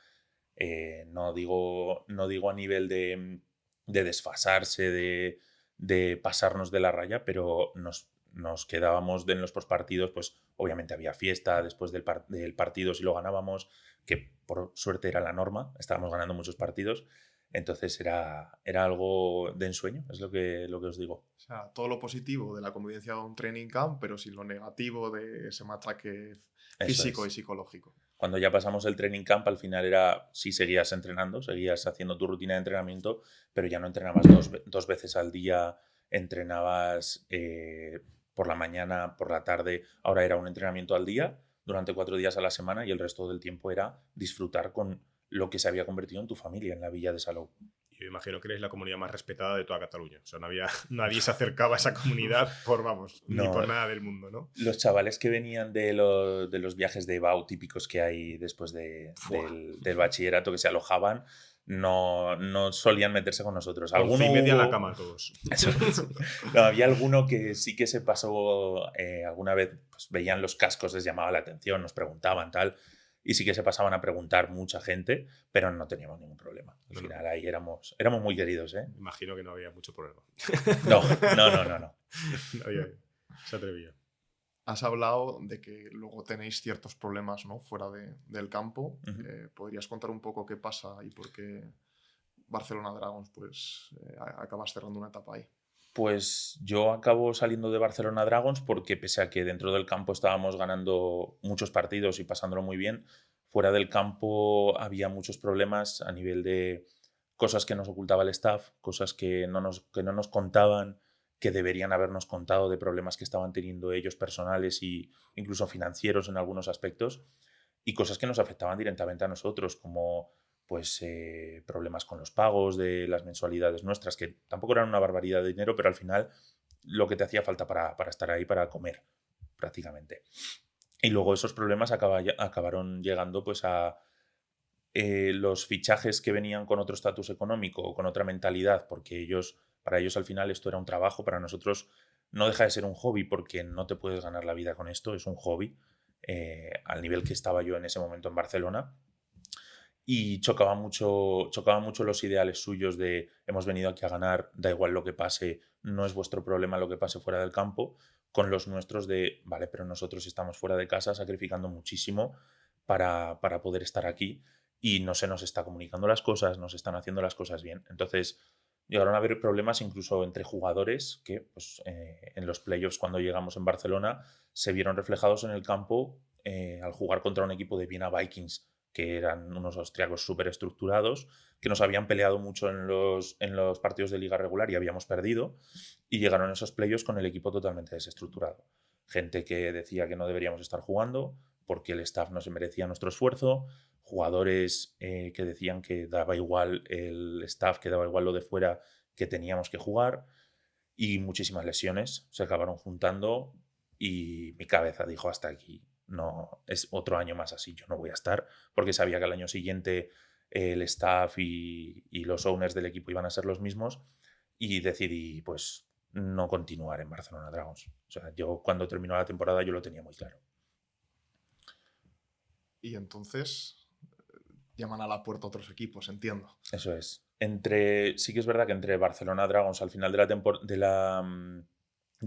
no digo a nivel de desfasarse, de pasarnos de la raya, pero nos quedábamos en los postpartidos, pues obviamente había fiesta después del partido si lo ganábamos, que por suerte era la norma, estábamos ganando muchos partidos, entonces era algo de ensueño, es lo que os digo. O sea, todo lo positivo de la convivencia de un training camp, pero sin lo negativo de ese machaque físico y psicológico. Cuando ya pasamos el training camp, al final era, sí seguías entrenando, seguías haciendo tu rutina de entrenamiento, pero ya no entrenabas dos veces al día, entrenabas por la mañana, por la tarde, ahora era un entrenamiento al día, durante 4 días a la semana y el resto del tiempo era disfrutar con lo que se había convertido en tu familia, en la villa de Salou. Yo imagino que eres la comunidad más respetada de toda Cataluña. O sea, nadie se acercaba a esa comunidad ni por nada del mundo, ¿no? Los chavales que venían de los viajes de BAU típicos que hay después del bachillerato, que se alojaban, no solían meterse con nosotros. 11:30 en la cama todos. No, había alguno que sí que se pasó alguna vez, pues veían los cascos, les llamaba la atención, nos preguntaban, tal. Y sí que se pasaban a preguntar mucha gente, pero no teníamos ningún problema. Al final ahí éramos muy queridos, ¿eh? Imagino que no había mucho problema. No. Se atrevía. Has hablado de que luego tenéis ciertos problemas, ¿no?, fuera del campo. Uh-huh. ¿Podrías contar un poco qué pasa y por qué Barcelona Dragons pues, acabas cerrando una etapa ahí? Pues yo acabo saliendo de Barcelona Dragons porque pese a que dentro del campo estábamos ganando muchos partidos y pasándolo muy bien, fuera del campo había muchos problemas a nivel de cosas que nos ocultaba el staff, cosas que no nos contaban, que deberían habernos contado, de problemas que estaban teniendo ellos personales e incluso financieros en algunos aspectos, y cosas que nos afectaban directamente a nosotros, como pues problemas con los pagos de las mensualidades nuestras, que tampoco eran una barbaridad de dinero, pero al final lo que te hacía falta para estar ahí, para comer, prácticamente. Y luego esos problemas acabaron llegando pues a los fichajes que venían con otro estatus económico o con otra mentalidad, porque para ellos al final esto era un trabajo, para nosotros no deja de ser un hobby, porque no te puedes ganar la vida con esto, es un hobby, al nivel que estaba yo en ese momento en Barcelona. y chocaban mucho los ideales suyos de hemos venido aquí a ganar, da igual lo que pase, no es vuestro problema lo que pase fuera del campo, con los nuestros de, vale, pero nosotros estamos fuera de casa sacrificando muchísimo para poder estar aquí y no se nos está comunicando las cosas, no se están haciendo las cosas bien. Entonces llegaron a haber problemas incluso entre jugadores que pues, en los playoffs cuando llegamos en Barcelona se vieron reflejados en el campo al jugar contra un equipo de Viena Vikings, que eran unos austriacos súper estructurados, que nos habían peleado mucho en los partidos de liga regular y habíamos perdido, y llegaron esos playoffs con el equipo totalmente desestructurado. Gente que decía que no deberíamos estar jugando porque el staff no se merecía nuestro esfuerzo, jugadores que decían que daba igual el staff, que daba igual lo de fuera, que teníamos que jugar, y muchísimas lesiones se acabaron juntando y mi cabeza dijo hasta aquí, no, es otro año más así, yo no voy a estar, porque sabía que al año siguiente el staff y los owners del equipo iban a ser los mismos y decidí pues no continuar en Barcelona Dragons. O sea, yo cuando terminó la temporada yo lo tenía muy claro. Y entonces llaman a la puerta otros equipos, entiendo. Eso es. Sí que es verdad que entre Barcelona Dragons al final de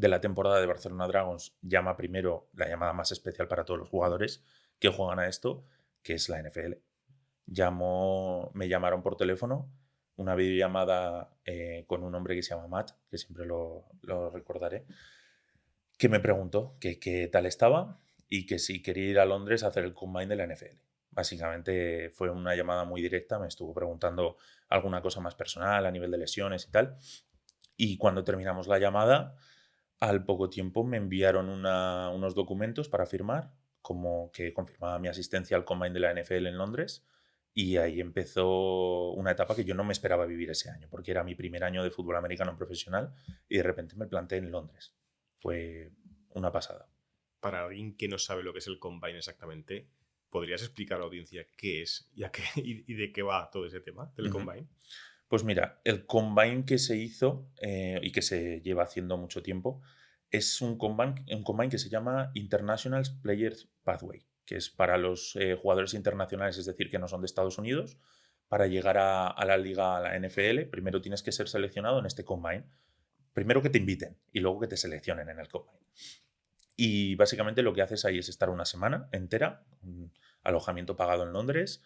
la temporada de Barcelona Dragons llama primero la llamada más especial para todos los jugadores que juegan a esto, que es la NFL. Me llamaron por teléfono, una videollamada con un hombre que se llama Matt, que siempre lo recordaré, que me preguntó que qué tal estaba y que si quería ir a Londres a hacer el combine de la NFL. Básicamente fue una llamada muy directa, me estuvo preguntando alguna cosa más personal a nivel de lesiones y tal. Y cuando terminamos la llamada, al poco tiempo me enviaron unos documentos para firmar, como que confirmaba mi asistencia al combine de la NFL en Londres. Y ahí empezó una etapa que yo no me esperaba vivir ese año, porque era mi primer año de fútbol americano profesional y de repente me planté en Londres. Fue una pasada. Para alguien que no sabe lo que es el combine exactamente, ¿podrías explicar a la audiencia qué es y de qué va todo ese tema del combine? Pues mira, el combine que se hizo y que se lleva haciendo mucho tiempo es un combine que se llama International Players Pathway, que es para los jugadores internacionales, es decir, que no son de Estados Unidos. Para llegar a la liga, a la NFL, primero tienes que ser seleccionado en este combine. Primero que te inviten y luego que te seleccionen en el combine. Y básicamente lo que haces ahí es estar una semana entera, un alojamiento pagado en Londres,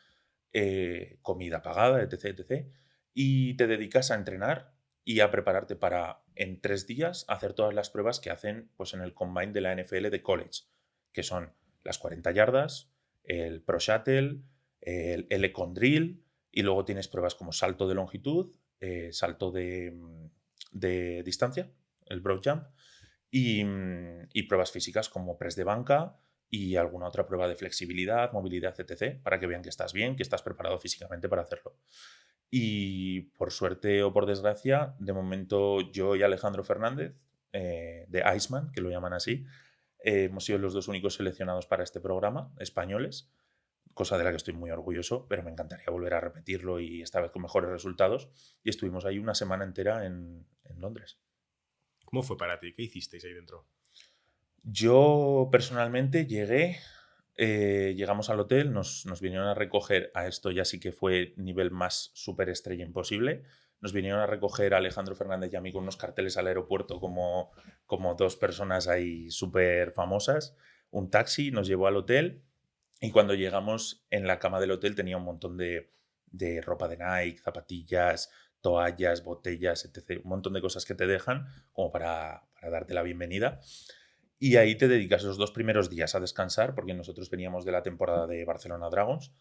comida pagada, etc, etc. Y te dedicas a entrenar y a prepararte para, en 3 días, hacer todas las pruebas que hacen pues, en el combine de la NFL de college, que son las 40 yardas, el Pro Shuttle, el Econ Drill, y luego tienes pruebas como salto de longitud, salto de distancia, el Broad Jump, y pruebas físicas como press de banca y alguna otra prueba de flexibilidad, movilidad, etc., para que vean que estás bien, que estás preparado físicamente para hacerlo. Y por suerte o por desgracia, de momento yo y Alejandro Fernández, de Iceman, que lo llaman así, hemos sido los 2 únicos seleccionados para este programa, españoles, cosa de la que estoy muy orgulloso, pero me encantaría volver a repetirlo y esta vez con mejores resultados. Y estuvimos ahí una semana entera en Londres. ¿Cómo fue para ti? ¿Qué hicisteis ahí dentro? Yo personalmente llegamos al hotel, nos vinieron a recoger, a esto ya sí que fue nivel más superestrella imposible, nos vinieron a recoger a Alejandro Fernández y a mí con unos carteles al aeropuerto como 2 personas ahí súper famosas, un taxi nos llevó al hotel y cuando llegamos en la cama del hotel tenía un montón de ropa de Nike, zapatillas, toallas, botellas, etc. Un montón de cosas que te dejan como para darte la bienvenida. Y ahí te dedicas los 2 primeros días a descansar, porque nosotros veníamos de la temporada de Barcelona Dragons.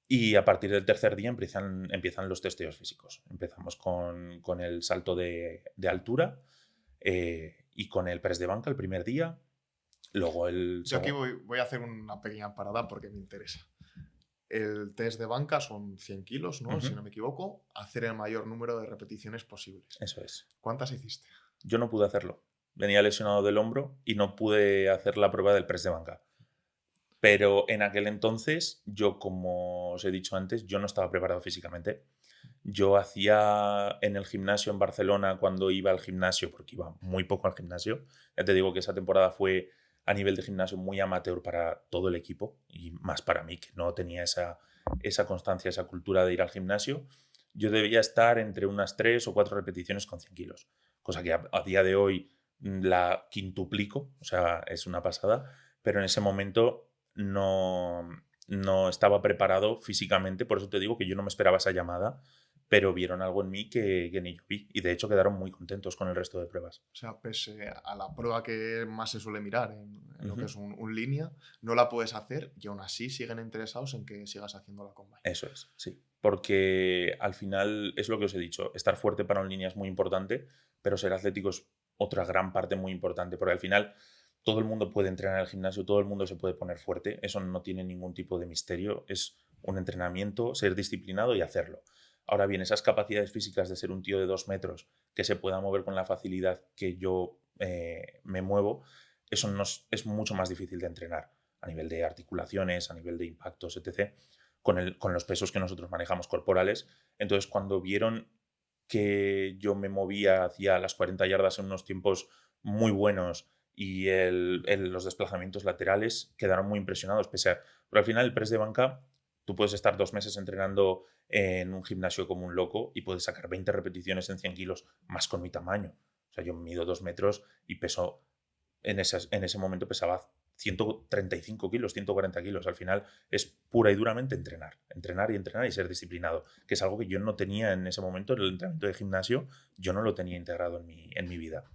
Y a partir del tercer día empiezan los testeos físicos. Empezamos con el salto de altura y con el press de banca el primer día. Luego Yo aquí voy a hacer una pequeña parada porque me interesa. El test de banca son 100 kilos, ¿no? Si no me equivoco. Hacer el mayor número de repeticiones posibles. Eso es. ¿Cuántas hiciste? Yo no pude hacerlo. Venía lesionado del hombro y no pude hacer la prueba del press de banca. Pero en aquel entonces, yo, como os he dicho antes, yo no estaba preparado físicamente. Yo hacía en el gimnasio en Barcelona, cuando iba al gimnasio, porque iba muy poco al gimnasio, ya te digo que esa temporada fue a nivel de gimnasio muy amateur para todo el equipo y más para mí, que no tenía esa constancia, esa cultura de ir al gimnasio, yo debía estar entre unas 3 o 4 repeticiones con 100 kilos, cosa que a día de hoy la quintuplico, o sea, es una pasada, pero en ese momento no estaba preparado físicamente, por eso te digo que yo no me esperaba esa llamada, pero vieron algo en mí que ni yo vi, y de hecho quedaron muy contentos con el resto de pruebas. O sea, pese a la prueba que más se suele mirar en lo que Ujú. es un línea, no la puedes hacer y aún así siguen interesados en que sigas haciendo la combine. Eso es, sí. Porque al final es lo que os he dicho, estar fuerte para un línea es muy importante, pero ser atlético es otra gran parte muy importante, porque al final todo el mundo puede entrenar en el gimnasio, todo el mundo se puede poner fuerte, eso no tiene ningún tipo de misterio, es un entrenamiento, ser disciplinado y hacerlo. Ahora bien, esas capacidades físicas de ser un tío de 2 metros que se pueda mover con la facilidad que yo me muevo, eso es mucho más difícil de entrenar a nivel de articulaciones, a nivel de impactos, etc., con los pesos que nosotros manejamos corporales. Entonces, cuando vieron que yo me movía hacia las 40 yardas en unos tiempos muy buenos y los desplazamientos laterales, quedaron muy impresionados. Pero al final el press de banca, tú puedes estar 2 meses entrenando en un gimnasio como un loco y puedes sacar 20 repeticiones en 100 kilos más con mi tamaño. O sea, yo mido 2 metros y peso, en ese momento pesaba 135 kilos, 140 kilos. Al final es pura y duramente entrenar y entrenar y ser disciplinado, que es algo que yo no tenía en ese momento. El entrenamiento de gimnasio yo no lo tenía integrado en mi vida.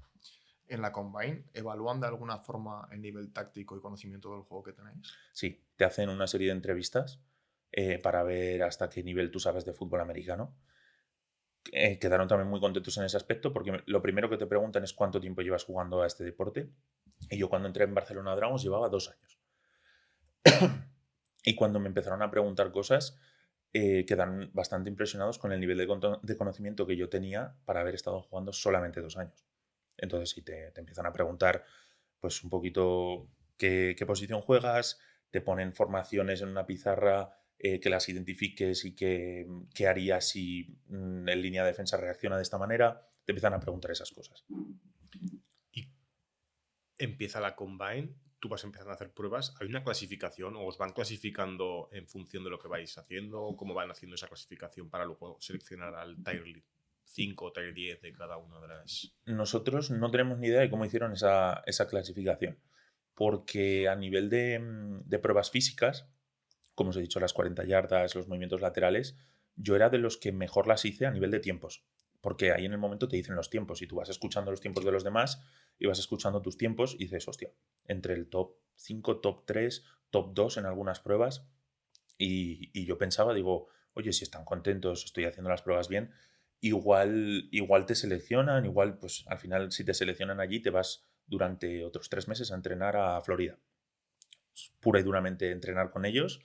En la combine, ¿evalúan de alguna forma el nivel táctico y conocimiento del juego que tenéis? Sí, te hacen una serie de entrevistas para ver hasta qué nivel tú sabes de fútbol americano. Quedaron también muy contentos en ese aspecto porque lo primero que te preguntan es cuánto tiempo llevas jugando a este deporte. Y yo cuando entré en Barcelona Dragons llevaba 2 años. Y cuando me empezaron a preguntar cosas, quedaron bastante impresionados con el nivel de conocimiento que yo tenía para haber estado jugando solamente 2 años. Entonces, si te empiezan a preguntar, pues un poquito qué posición juegas, te ponen formaciones en una pizarra, que las identifiques y qué harías si en línea de defensa reacciona de esta manera, te empiezan a preguntar esas cosas. Y empieza la combine, tú vas empezando a hacer pruebas, ¿hay una clasificación o os van clasificando en función de lo que vais haciendo o cómo van haciendo esa clasificación para luego seleccionar al Tier 5 o Tier 10 de cada una de las...? Nosotros no tenemos ni idea de cómo hicieron esa clasificación, porque a nivel de pruebas físicas, como os he dicho, las 40 yardas, los movimientos laterales, yo era de los que mejor las hice a nivel de tiempos, porque ahí en el momento te dicen los tiempos y tú vas escuchando los tiempos de los demás y vas escuchando tus tiempos y dices, hostia, entre el top 5, top 3, top 2 en algunas pruebas, y yo pensaba, digo, oye, si están contentos, estoy haciendo las pruebas bien, igual te seleccionan, igual pues al final si te seleccionan allí te vas durante otros 3 meses a entrenar a Florida. Pura y duramente entrenar con ellos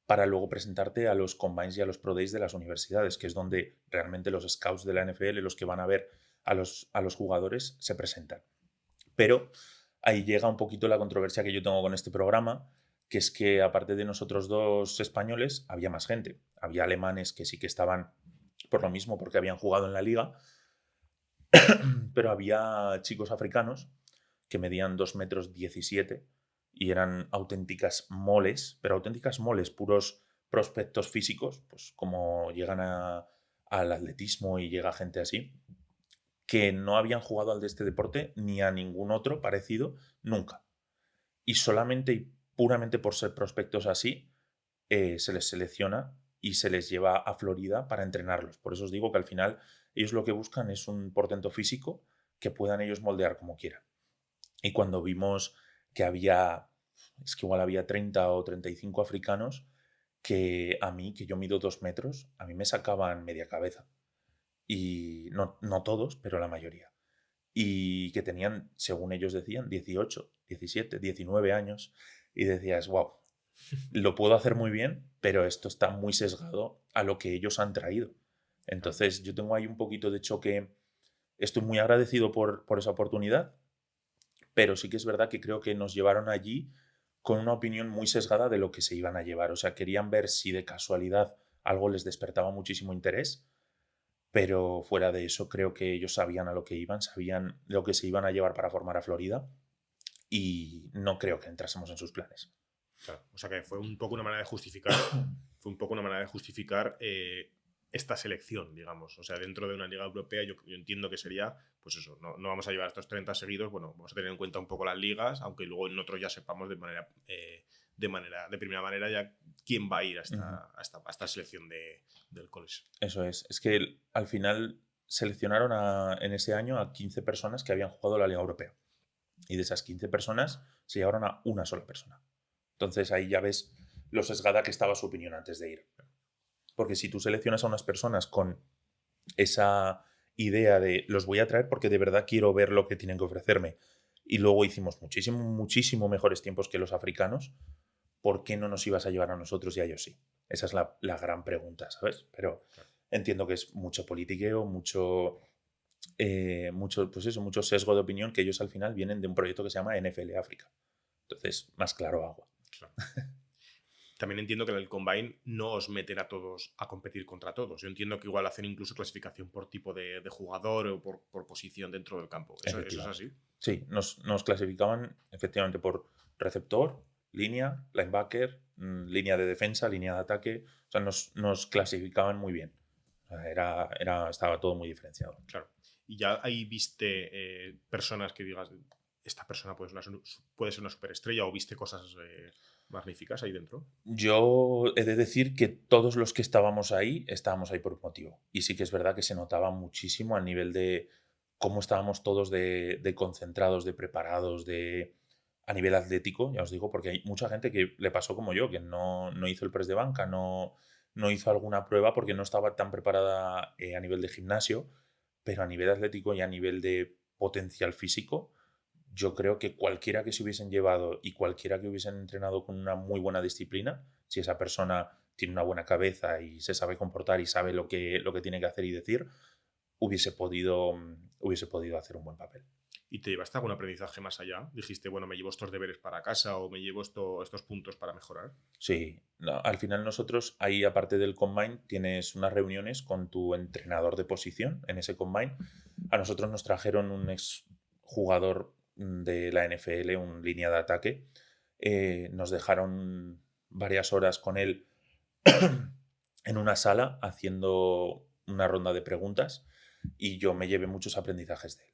para luego presentarte a los combines y a los pro days de las universidades, que es donde realmente los scouts de la NFL, los que van a ver a los jugadores, se presentan. Pero ahí llega un poquito la controversia que yo tengo con este programa, que es que aparte de nosotros dos españoles, había más gente. Había alemanes que sí que estaban por lo mismo, porque habían jugado en la liga, pero había chicos africanos que medían 2,17 m y eran auténticas moles, pero auténticas moles, puros prospectos físicos, pues como llegan al atletismo y llega gente así, que no habían jugado al de este deporte ni a ningún otro parecido nunca. Y solamente y puramente por ser prospectos así, se les selecciona y se les lleva a Florida para entrenarlos. Por eso os digo que al final ellos lo que buscan es un portento físico que puedan ellos moldear como quieran. Y cuando vimos que es que igual había 30 o 35 africanos que a mí, que yo mido 2 metros, a mí me sacaban media cabeza. Y no todos, pero la mayoría. Y que tenían, según ellos decían, 18, 17, 19 años. Y decías, wow, lo puedo hacer muy bien, pero esto está muy sesgado a lo que ellos han traído. Entonces yo tengo ahí un poquito de choque. Estoy muy agradecido por esa oportunidad, pero sí que es verdad que creo que nos llevaron allí con una opinión muy sesgada de lo que se iban a llevar. O sea, querían ver si de casualidad algo les despertaba muchísimo interés, pero fuera de eso creo que ellos sabían a lo que iban, sabían lo que se iban a llevar para formar a Florida y no creo que entrásemos en sus planes. Claro, o sea que fue un poco una manera de justificar, esta selección, digamos. O sea, dentro de una liga europea yo entiendo que sería, pues eso, no vamos a llevar estos 30 seguidos, bueno, vamos a tener en cuenta un poco las ligas, aunque luego en otros ya sepamos de primera manera ya quién va a ir a esta selección del college. Eso es que al final seleccionaron en ese año a 15 personas que habían jugado la Liga Europea. Y de esas 15 personas se llevaron a una sola persona. Entonces ahí ya ves lo sesgada que estaba su opinión antes de ir. Porque si tú seleccionas a unas personas con esa idea de los voy a traer porque de verdad quiero ver lo que tienen que ofrecerme, y luego hicimos muchísimo mejores tiempos que los africanos, ¿por qué no nos ibas a llevar a nosotros y a ellos sí? Esa es la gran pregunta, ¿sabes? Pero entiendo que es mucho politiqueo, mucho sesgo de opinión, que ellos al final vienen de un proyecto que se llama NFL África. Entonces, más claro agua. Claro. También entiendo que en el Combine no os meten a todos a competir contra todos. Yo entiendo que igual hacen incluso clasificación por tipo de jugador o por posición dentro del campo. ¿Eso es así? Sí, nos clasificaban efectivamente por receptor, línea, linebacker, línea de defensa, línea de ataque. O sea, nos clasificaban muy bien. O sea, estaba todo muy diferenciado. Claro. Y ya ahí viste personas que digas, esta persona puede ser una superestrella, o viste cosas magníficas ahí dentro. Yo he de decir que todos los que estábamos ahí por un motivo. Y sí que es verdad que se notaba muchísimo al nivel de cómo estábamos todos de concentrados, de preparados, a nivel atlético, ya os digo, porque hay mucha gente que le pasó como yo, que no hizo el press de banca, no hizo alguna prueba porque no estaba tan preparada a nivel de gimnasio, pero a nivel atlético y a nivel de potencial físico, yo creo que cualquiera que se hubiesen llevado y cualquiera que hubiesen entrenado con una muy buena disciplina, si esa persona tiene una buena cabeza y se sabe comportar y sabe lo que tiene que hacer y decir, hubiese podido hacer un buen papel. ¿Y te llevaste algún aprendizaje más allá? ¿Dijiste, bueno, me llevo estos deberes para casa o me llevo estos puntos para mejorar? Sí, al final nosotros, ahí aparte del Combine, tienes unas reuniones con tu entrenador de posición en ese Combine. A nosotros nos trajeron un exjugador de la NFL, un línea de ataque. Nos dejaron varias horas con él en una sala haciendo una ronda de preguntas y yo me llevé muchos aprendizajes de él.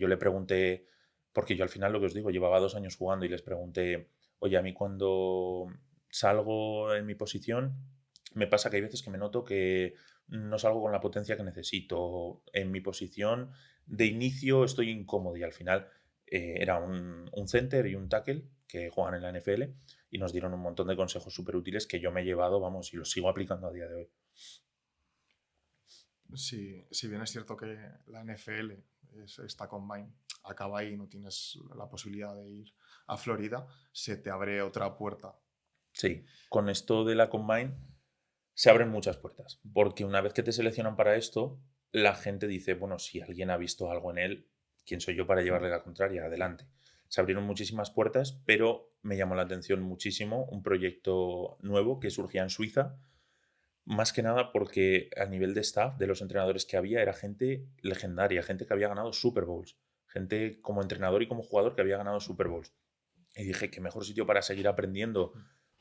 Yo le pregunté, porque yo al final lo que os digo, llevaba 2 años jugando y les pregunté, oye, a mí cuando salgo en mi posición me pasa que hay veces que me noto que no salgo con la potencia que necesito. En mi posición de inicio estoy incómodo y al final era un center y un tackle que juegan en la NFL y nos dieron un montón de consejos súper útiles que yo me he llevado, vamos, y los sigo aplicando a día de hoy. Sí, si bien es cierto que la NFL está Combine, acaba ahí, no tienes la posibilidad de ir a Florida, se te abre otra puerta. Sí, con esto de la Combine se abren muchas puertas, porque una vez que te seleccionan para esto, la gente dice, bueno, si alguien ha visto algo en él, ¿quién soy yo para llevarle la contraria? Adelante. Se abrieron muchísimas puertas, pero me llamó la atención muchísimo un proyecto nuevo que surgía en Suiza, más que nada porque a nivel de staff, de los entrenadores que había, era gente legendaria, gente que había ganado Super Bowls, gente como entrenador y como jugador que había ganado Super Bowls. Y dije, qué mejor sitio para seguir aprendiendo,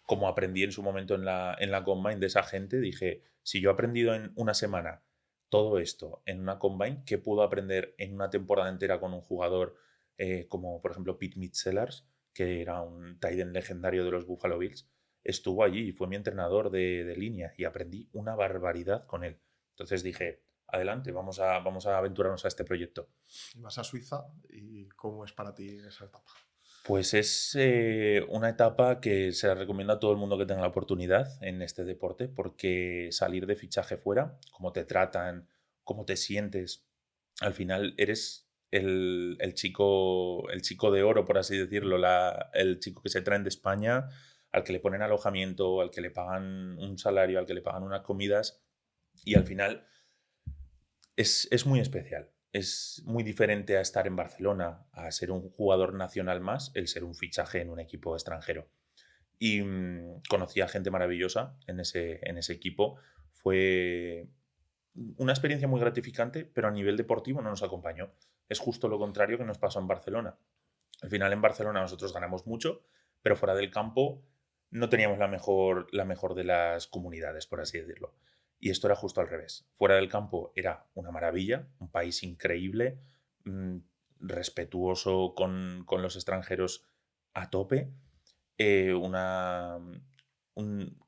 como aprendí en su momento en la Combine de esa gente. Dije, si yo he aprendido en una semana todo esto en una Combine, ¿qué puedo aprender en una temporada entera con un jugador como, por ejemplo, Pete Metzelaars, que era un tight end legendario de los Buffalo Bills? Estuvo allí y fue mi entrenador de línea y aprendí una barbaridad con él. Entonces dije, adelante, vamos a aventurarnos a este proyecto. Vas a Suiza y ¿cómo es para ti esa etapa? Pues es una etapa que se la recomiendo a todo el mundo que tenga la oportunidad en este deporte, porque salir de fichaje fuera, cómo te tratan, cómo te sientes, al final eres el chico de oro, por así decirlo, el chico que se traen de España, al que le ponen alojamiento, al que le pagan un salario, al que le pagan unas comidas, y al final es muy especial. Es muy diferente a estar en Barcelona, a ser un jugador nacional más, el ser un fichaje en un equipo extranjero. Y conocí a gente maravillosa en ese equipo. Fue una experiencia muy gratificante, pero a nivel deportivo no nos acompañó. Es justo lo contrario que nos pasó en Barcelona. Al final en Barcelona nosotros ganamos mucho, pero fuera del campo no teníamos la mejor de las comunidades, por así decirlo. Y esto era justo al revés. Fuera del campo era una maravilla, un país increíble, mm, respetuoso con los extranjeros a tope,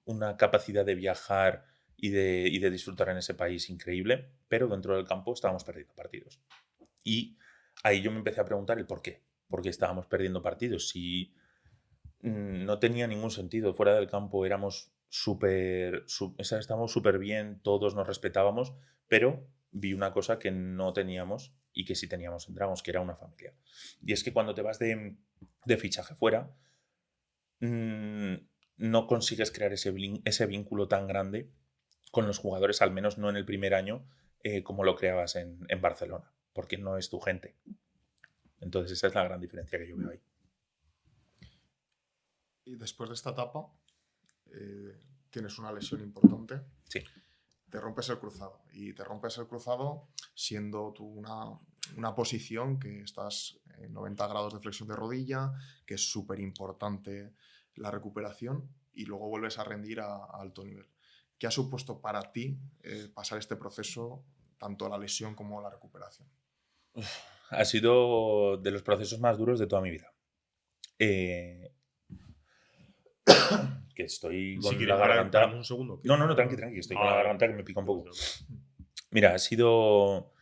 una capacidad de viajar y de disfrutar en ese país increíble, pero dentro del campo estábamos perdiendo partidos. Y ahí yo me empecé a preguntar el por qué. ¿Por qué estábamos perdiendo partidos? Si no tenía ningún sentido. Fuera del campo éramos estábamos súper bien, todos nos respetábamos, pero vi una cosa que no teníamos y que sí teníamos en Dragons, que era una familia. Y es que cuando te vas de fichaje fuera, mm, no consigues crear ese vínculo tan grande con los jugadores, al menos no en el primer año, como lo creabas en Barcelona, porque no es tu gente. Entonces esa es la gran diferencia que yo veo ahí. Y después de esta etapa, tienes una lesión importante. Sí. Te rompes el cruzado. Y te rompes el cruzado siendo tú una posición que estás en 90 grados de flexión de rodilla, que es súper importante la recuperación, y luego vuelves a rendir a alto nivel. ¿Qué ha supuesto para ti pasar este proceso, tanto la lesión como la recuperación? Ha sido de los procesos más duros de toda mi vida. Que estoy Si con quieres, la garganta. paramos un segundo. No, tranqui, estoy con la garganta que me pica un poco. No. Mira, ha sido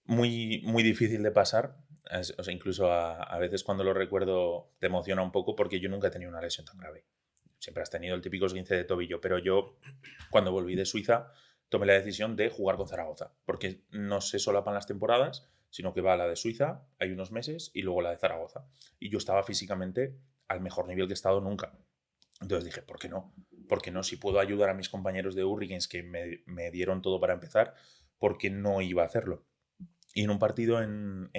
muy difícil de pasar. O sea, incluso a veces cuando lo recuerdo te emociona un poco porque yo nunca he tenido una lesión tan grave. Siempre has tenido el típico esguince de tobillo, pero yo cuando volví de Suiza tomé la decisión de jugar con Zaragoza, porque no se solapan las temporadas, sino que va la de Suiza, hay unos meses, y luego la de Zaragoza. Y yo estaba físicamente al mejor nivel que he estado nunca. Entonces dije, ¿por qué no? ¿Por qué no? Si puedo ayudar a mis compañeros de Hurricanes que me dieron todo para empezar, ¿por qué no iba a hacerlo? Y en un partido en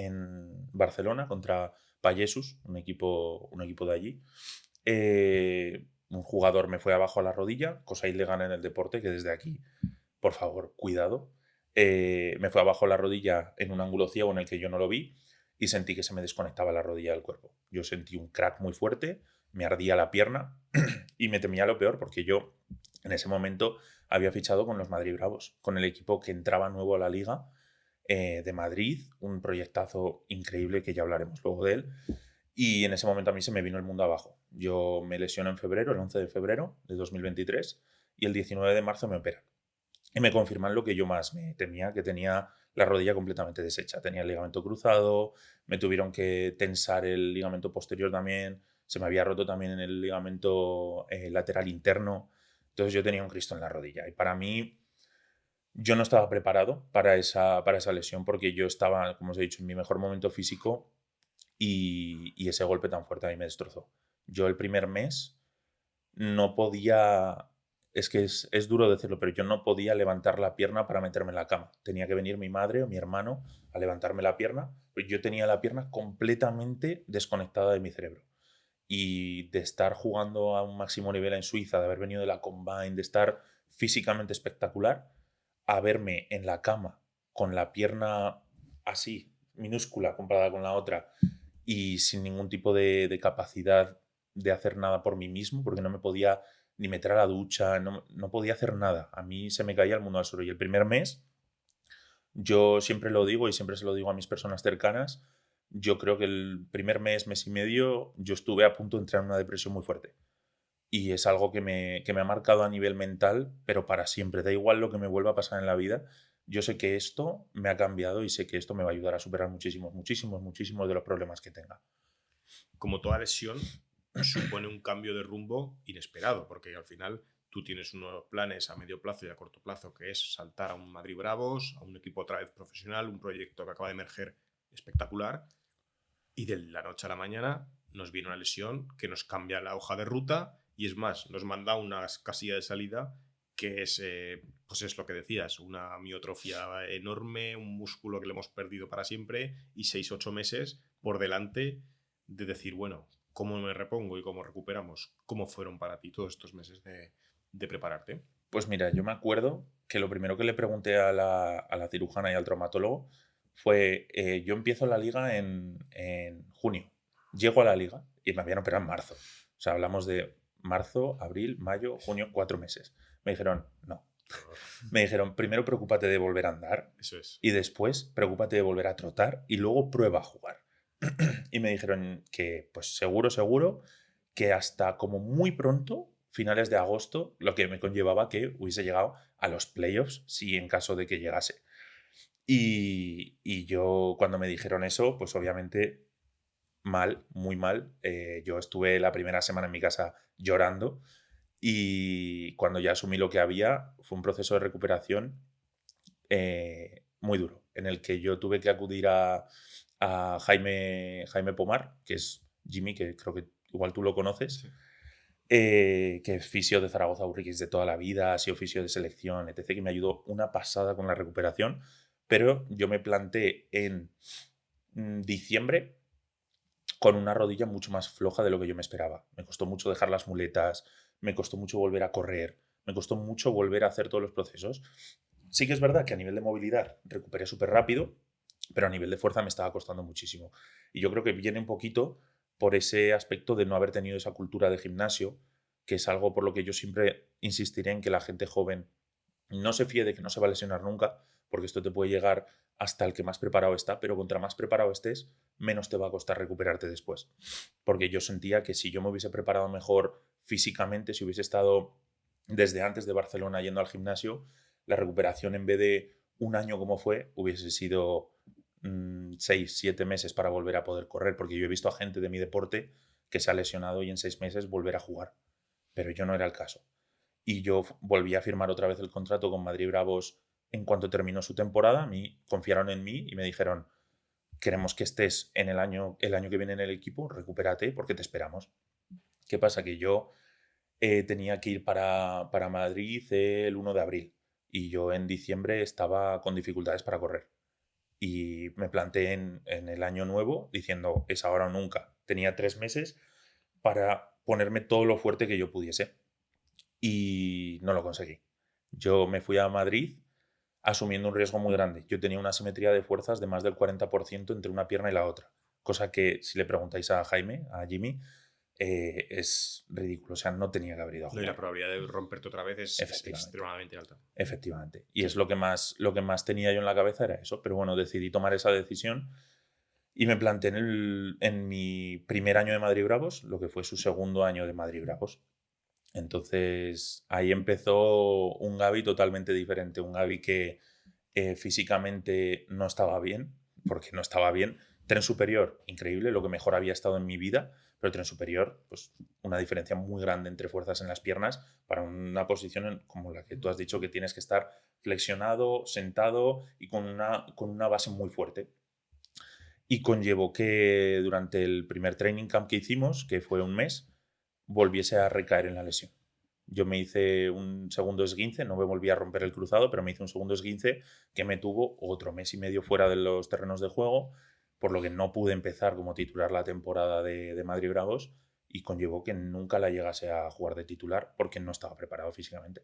Barcelona contra Pallesus, un equipo de allí, un jugador me fue abajo a la rodilla, cosa ilegal en el deporte, que desde aquí, por favor, cuidado. Me fue abajo a la rodilla en un ángulo ciego en el que yo no lo vi y sentí que se me desconectaba la rodilla del cuerpo. Yo sentí un crack muy fuerte, me ardía la pierna y me temía lo peor porque yo en ese momento había fichado con los Madrid Bravos, con el equipo que entraba nuevo a la liga de Madrid, un proyectazo increíble que ya hablaremos luego de él. Y en ese momento a mí se me vino el mundo abajo. Yo me lesiono en febrero, el 11 de febrero de 2023, y el 19 de marzo me operan. Y me confirman lo que yo más me temía, que tenía la rodilla completamente deshecha. Tenía el ligamento cruzado, me tuvieron que tensar el ligamento posterior también, se me había roto también en el ligamento lateral interno. Entonces yo tenía un Cristo en la rodilla. Y para mí, yo no estaba preparado para esa lesión porque yo estaba, como os he dicho, en mi mejor momento físico y ese golpe tan fuerte a mí me destrozó. Yo el primer mes no podía, es que es duro decirlo, pero yo no podía levantar la pierna para meterme en la cama. Tenía que venir mi madre o mi hermano a levantarme la pierna, pero yo tenía la pierna completamente desconectada de mi cerebro. Y de estar jugando a un máximo nivel en Suiza, de haber venido de la Combine, de estar físicamente espectacular, a verme en la cama con la pierna así, minúscula comparada con la otra, y sin ningún tipo de capacidad de hacer nada por mí mismo, porque no me podía ni meter a la ducha, no podía hacer nada. A mí se me caía el mundo al suelo. Y el primer mes, yo siempre lo digo y siempre se lo digo a mis personas cercanas, yo creo que el primer mes y medio, yo estuve a punto de entrar en una depresión muy fuerte. Y es algo que me ha marcado a nivel mental, pero para siempre. Da igual lo que me vuelva a pasar en la vida. Yo sé que esto me ha cambiado y sé que esto me va a ayudar a superar muchísimos de los problemas que tenga. Como toda lesión, supone un cambio de rumbo inesperado, porque al final tú tienes unos planes a medio plazo y a corto plazo, que es saltar a un Madrid Bravos, a un equipo otra vez profesional, un proyecto que acaba de emerger espectacular, y de la noche a la mañana nos viene una lesión que nos cambia la hoja de ruta y es más, nos manda una casilla de salida que es, pues es lo que decías, una miotrofia enorme, un músculo que le hemos perdido para siempre y 6-8 meses por delante de decir, bueno, ¿cómo me repongo y cómo recuperamos? ¿Cómo fueron para ti todos estos meses de prepararte? Pues mira, yo me acuerdo que lo primero que le pregunté a la cirujana y al traumatólogo fue, yo empiezo la liga en junio, llego a la liga y me habían operado en marzo. O sea, hablamos de marzo, abril, mayo, junio, 4 meses. Me dijeron, no. Me dijeron, primero preocúpate de volver a andar. Eso es. Y después preocúpate de volver a trotar y luego prueba a jugar. Y me dijeron que, pues seguro, que hasta como muy pronto, finales de agosto, lo que me conllevaba que hubiese llegado a los playoffs, si en caso de que llegase. Y yo, cuando me dijeron eso, pues obviamente mal, muy mal. Yo estuve la primera semana en mi casa llorando y cuando ya asumí lo que había, fue un proceso de recuperación muy duro, en el que yo tuve que acudir a Jaime Pomar, que es Jimmy, que creo que igual tú lo conoces, Sí. que es fisio de Zaragoza Urriquis de toda la vida, ha sido fisio de selección, etc., que me ayudó una pasada con la recuperación, pero yo me planté en diciembre con una rodilla mucho más floja de lo que yo me esperaba. Me costó mucho dejar las muletas, me costó mucho volver a correr, me costó mucho volver a hacer todos los procesos. Sí que es verdad que a nivel de movilidad recuperé súper rápido, pero a nivel de fuerza me estaba costando muchísimo. Y yo creo que viene un poquito por ese aspecto de no haber tenido esa cultura de gimnasio, que es algo por lo que yo siempre insistiré en que la gente joven no se fíe de que no se va a lesionar nunca, porque esto te puede llegar hasta el que más preparado está, pero contra más preparado estés, menos te va a costar recuperarte después. Porque yo sentía que si yo me hubiese preparado mejor físicamente, si hubiese estado desde antes de Barcelona yendo al gimnasio, la recuperación en vez de un año como fue, hubiese sido 6, 7 meses para volver a poder correr, porque yo he visto a gente de mi deporte que se ha lesionado y en 6 meses volver a jugar, pero yo no era el caso. Y yo volví a firmar otra vez el contrato con Madrid Bravos en cuanto terminó su temporada. A mí confiaron en mí y me dijeron, queremos que estés en el año que viene en el equipo, recupérate porque te esperamos. ¿Qué pasa? Que yo tenía que ir para Madrid el 1 de abril y yo en diciembre estaba con dificultades para correr. Y me planteé en el año nuevo diciendo, es ahora o nunca. Tenía 3 meses para ponerme todo lo fuerte que yo pudiese y no lo conseguí. Yo me fui a Madrid asumiendo un riesgo muy grande. Yo tenía una asimetría de fuerzas de más del 40% entre una pierna y la otra, cosa que si le preguntáis a Jaime, a Jimmy, es ridículo. O sea, no tenía que haber ido a Y jugar. la probabilidad de romperte otra vez es Efectivamente. extremadamente alta. Efectivamente. Y Sí. es lo que más tenía yo en la cabeza era eso. Pero bueno, decidí tomar esa decisión y me planteé en mi primer año de Madrid Bravos, lo que fue su segundo año de Madrid Bravos. Entonces ahí empezó un Gaby totalmente diferente, un Gaby que físicamente no estaba bien, porque no estaba bien. Tren superior, increíble, lo que mejor había estado en mi vida, pero tren superior, pues una diferencia muy grande entre fuerzas en las piernas para una posición como la que tú has dicho, que tienes que estar flexionado, sentado y con una base muy fuerte. Y conllevó que durante el primer training camp que hicimos, que fue un mes, volviese a recaer en la lesión. Yo me hice un segundo esguince, no me volví a romper el cruzado, pero me hice un segundo esguince que me tuvo otro mes y medio fuera de los terrenos de juego, por lo que no pude empezar como titular la temporada de Madrid Bravos y conllevó que nunca la llegase a jugar de titular porque no estaba preparado físicamente.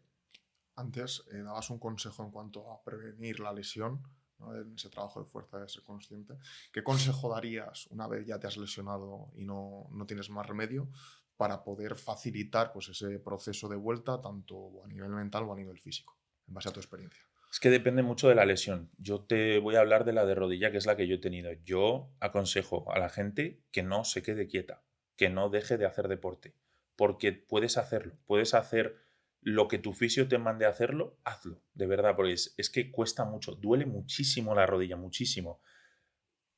Antes dabas un consejo en cuanto a prevenir la lesión, ¿no? En ese trabajo de fuerza de ser consciente. ¿Qué consejo darías una vez ya te has lesionado y no tienes más remedio para poder facilitar pues, ese proceso de vuelta tanto a nivel mental o a nivel físico, en base a tu experiencia? Es que depende mucho de la lesión. Yo te voy a hablar de la de rodilla, que es la que yo he tenido. Yo aconsejo a la gente que no se quede quieta, que no deje de hacer deporte, porque puedes hacerlo, puedes hacer lo que tu fisio te mande a hacerlo, hazlo, de verdad, porque es que cuesta mucho, duele muchísimo la rodilla, muchísimo.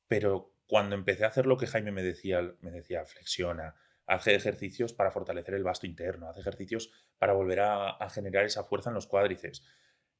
Pero cuando empecé a hacer lo que Jaime me decía, flexiona, haz ejercicios para fortalecer el vasto interno, haz ejercicios para volver a generar esa fuerza en los cuádriceps.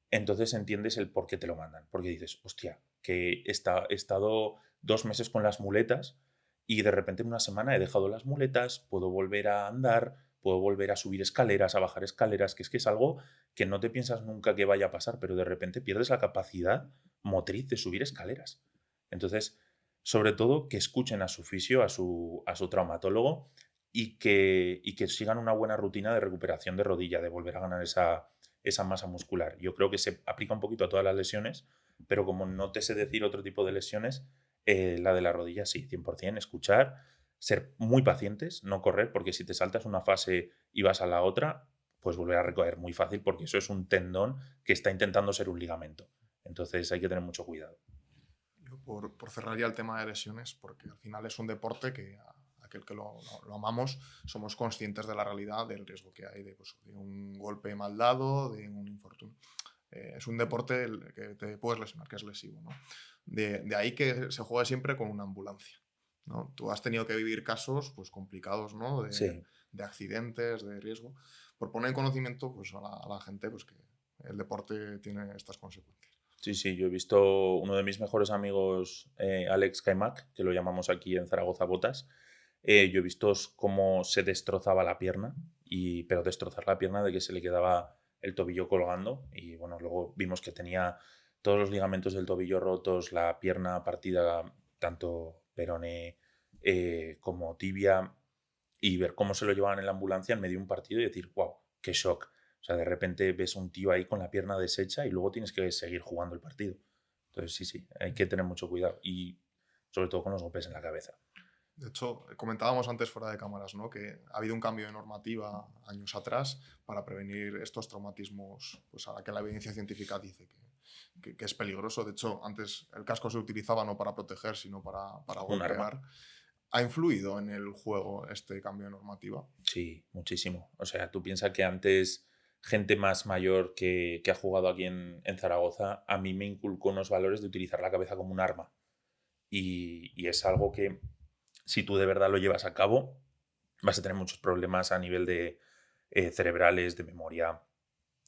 Entonces entiendes el por qué te lo mandan. Porque dices, hostia, que he estado 2 meses con las muletas y de repente en una semana he dejado las muletas, puedo volver a andar, puedo volver a subir escaleras, a bajar escaleras, que es algo que no te piensas nunca que vaya a pasar, pero de repente pierdes la capacidad motriz de subir escaleras. Entonces, sobre todo, que escuchen a su fisio, a su traumatólogo y que sigan una buena rutina de recuperación de rodilla, de volver a ganar esa masa muscular. Yo creo que se aplica un poquito a todas las lesiones, pero como no te sé decir otro tipo de lesiones, la de la rodilla sí, 100%, escuchar, ser muy pacientes, no correr, porque si te saltas una fase y vas a la otra, pues volver a recoger muy fácil, porque eso es un tendón que está intentando ser un ligamento. Entonces hay que tener mucho cuidado. Yo por cerrar ya el tema de lesiones, porque al final es un deporte que aquel que lo amamos, somos conscientes de la realidad, del riesgo que hay de un golpe mal dado, de un infortunio. Es un deporte que te puedes lesionar, que es lesivo, ¿no? De ahí que se juegue siempre con una ambulancia, ¿no? Tú has tenido que vivir casos pues, complicados, ¿no? Sí, De accidentes, de riesgo. Por poner en conocimiento pues, a la gente pues, que el deporte tiene estas consecuencias. sí, yo he visto uno de mis mejores amigos, Alex Kaimak, que lo llamamos aquí en Zaragoza Botas. Yo he visto cómo se destrozaba la pierna, pero destrozar la pierna de que se le quedaba el tobillo colgando. Y bueno, luego vimos que tenía todos los ligamentos del tobillo rotos, la pierna partida, tanto peroné como tibia, y ver cómo se lo llevaban en la ambulancia en medio de un partido y decir, wow, qué shock. O sea, de repente ves un tío ahí con la pierna deshecha y luego tienes que seguir jugando el partido. Entonces, sí, hay que tener mucho cuidado y sobre todo con los golpes en la cabeza. De hecho, comentábamos antes fuera de cámaras, ¿no? Que ha habido un cambio de normativa años atrás para prevenir estos traumatismos, pues a la que la evidencia científica dice que es peligroso. De hecho, antes el casco se utilizaba no para proteger, sino para Un arma. golpear. ¿Ha influido en el juego este cambio de normativa? Sí, muchísimo. O sea, tú piensas que antes gente más mayor que ha jugado aquí en Zaragoza, a mí me inculcó unos valores de utilizar la cabeza como un arma. Y es algo que, si tú de verdad lo llevas a cabo, vas a tener muchos problemas a nivel de cerebrales, de memoria,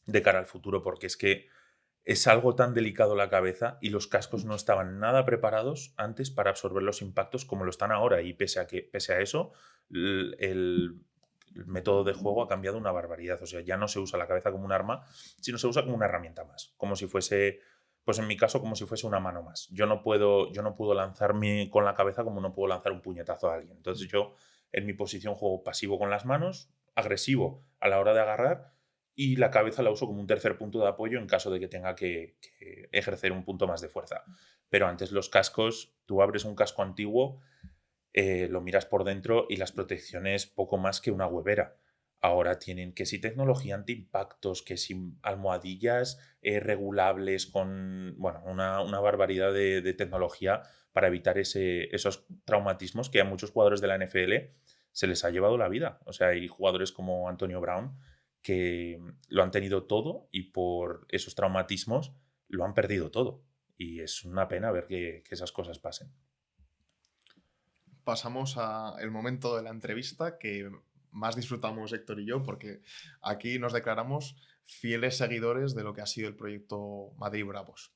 de cara al futuro, porque es que es algo tan delicado la cabeza y los cascos no estaban nada preparados antes para absorber los impactos como lo están ahora. Y pese a eso, el método de juego ha cambiado una barbaridad. O sea, ya no se usa la cabeza como un arma, sino se usa como una herramienta más. Como si fuese, pues en mi caso, como si fuese una mano más. Yo no puedo lanzarme con la cabeza como no puedo lanzar un puñetazo a alguien. Entonces yo, en mi posición, juego pasivo con las manos, agresivo a la hora de agarrar, y la cabeza la uso como un tercer punto de apoyo en caso de que tenga que ejercer un punto más de fuerza. Pero antes los cascos, tú abres un casco antiguo, lo miras por dentro y las protecciones poco más que una huevera. Ahora tienen que si tecnología antiimpactos, que si almohadillas regulables con, bueno, una barbaridad de tecnología para evitar esos traumatismos que a muchos jugadores de la NFL se les ha llevado la vida. O sea, hay jugadores como Antonio Brown que lo han tenido todo y por esos traumatismos lo han perdido todo. Y es una pena ver que esas cosas pasen. Pasamos al momento de la entrevista que más disfrutamos Héctor y yo, porque aquí nos declaramos fieles seguidores de lo que ha sido el proyecto Madrid Bravos.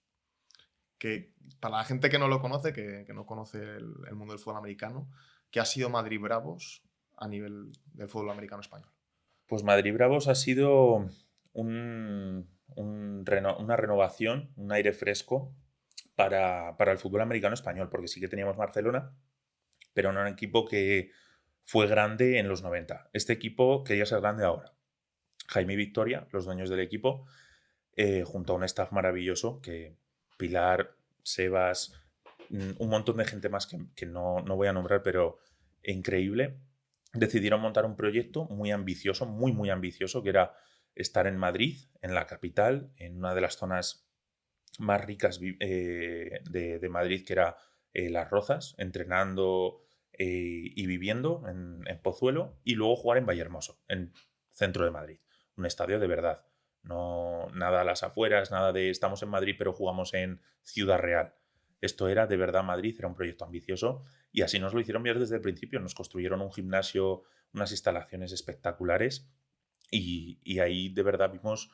Que para la gente que no lo conoce, que no conoce el mundo del fútbol americano, ¿qué ha sido Madrid Bravos a nivel del fútbol americano español? Pues Madrid Bravos ha sido una renovación, un aire fresco para el fútbol americano español, porque sí que teníamos Barcelona, pero no era un equipo que fue grande en los 90. Este equipo quería ser grande ahora. Jaime y Victoria, los dueños del equipo, junto a un staff maravilloso, que Pilar, Sebas, un montón de gente más que no voy a nombrar, pero increíble, decidieron montar un proyecto muy ambicioso, muy ambicioso, que era estar en Madrid, en la capital, en una de las zonas más ricas de Madrid, que era Las Rozas, entrenando y viviendo en Pozuelo, y luego jugar en Vallehermoso, en centro de Madrid, un estadio de verdad. No, nada a las afueras, nada de estamos en Madrid pero jugamos en Ciudad Real. Esto era de verdad Madrid, era un proyecto ambicioso y así nos lo hicieron ver desde el principio. Nos construyeron un gimnasio, unas instalaciones espectaculares y ahí de verdad vimos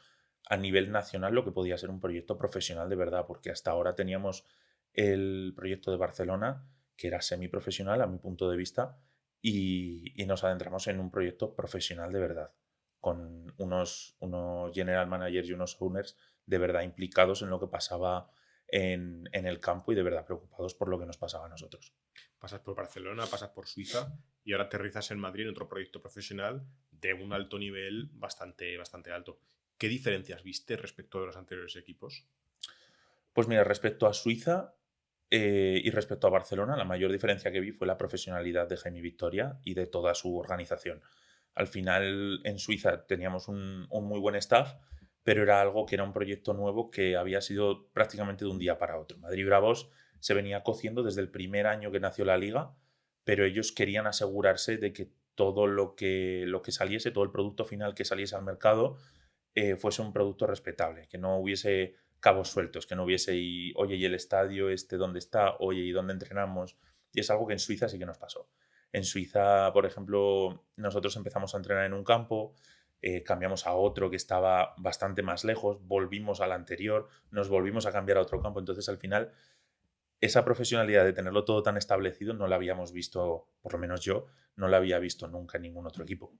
a nivel nacional lo que podía ser un proyecto profesional de verdad, porque hasta ahora teníamos el proyecto de Barcelona, que era semiprofesional a mi punto de vista, y nos adentramos en un proyecto profesional de verdad, con unos general managers y unos owners de verdad implicados en lo que pasaba en el campo y de verdad preocupados por lo que nos pasaba a nosotros. Pasas por Barcelona, pasas por Suiza y ahora aterrizas en Madrid en otro proyecto profesional de un alto nivel bastante alto. ¿Qué diferencias viste respecto de los anteriores equipos? Pues mira, respecto a Suiza, Y respecto a Barcelona, la mayor diferencia que vi fue la profesionalidad de Jaime Victoria y de toda su organización. Al final, en Suiza teníamos un muy buen staff, pero era algo que era un proyecto nuevo que había sido prácticamente de un día para otro. Madrid Bravos se venía cociendo desde el primer año que nació la liga, pero ellos querían asegurarse de que todo lo que saliese, todo el producto final que saliese al mercado, fuese un producto respetable, que no hubiese cabos sueltos, que no hubiese, oye, ¿y el estadio este dónde está? Oye, ¿y dónde entrenamos? Y es algo que en Suiza sí que nos pasó. En Suiza, por ejemplo, nosotros empezamos a entrenar en un campo, cambiamos a otro que estaba bastante más lejos, volvimos al anterior, nos volvimos a cambiar a otro campo. Entonces, al final, esa profesionalidad de tenerlo todo tan establecido no la habíamos visto, por lo menos yo, no la había visto nunca en ningún otro equipo.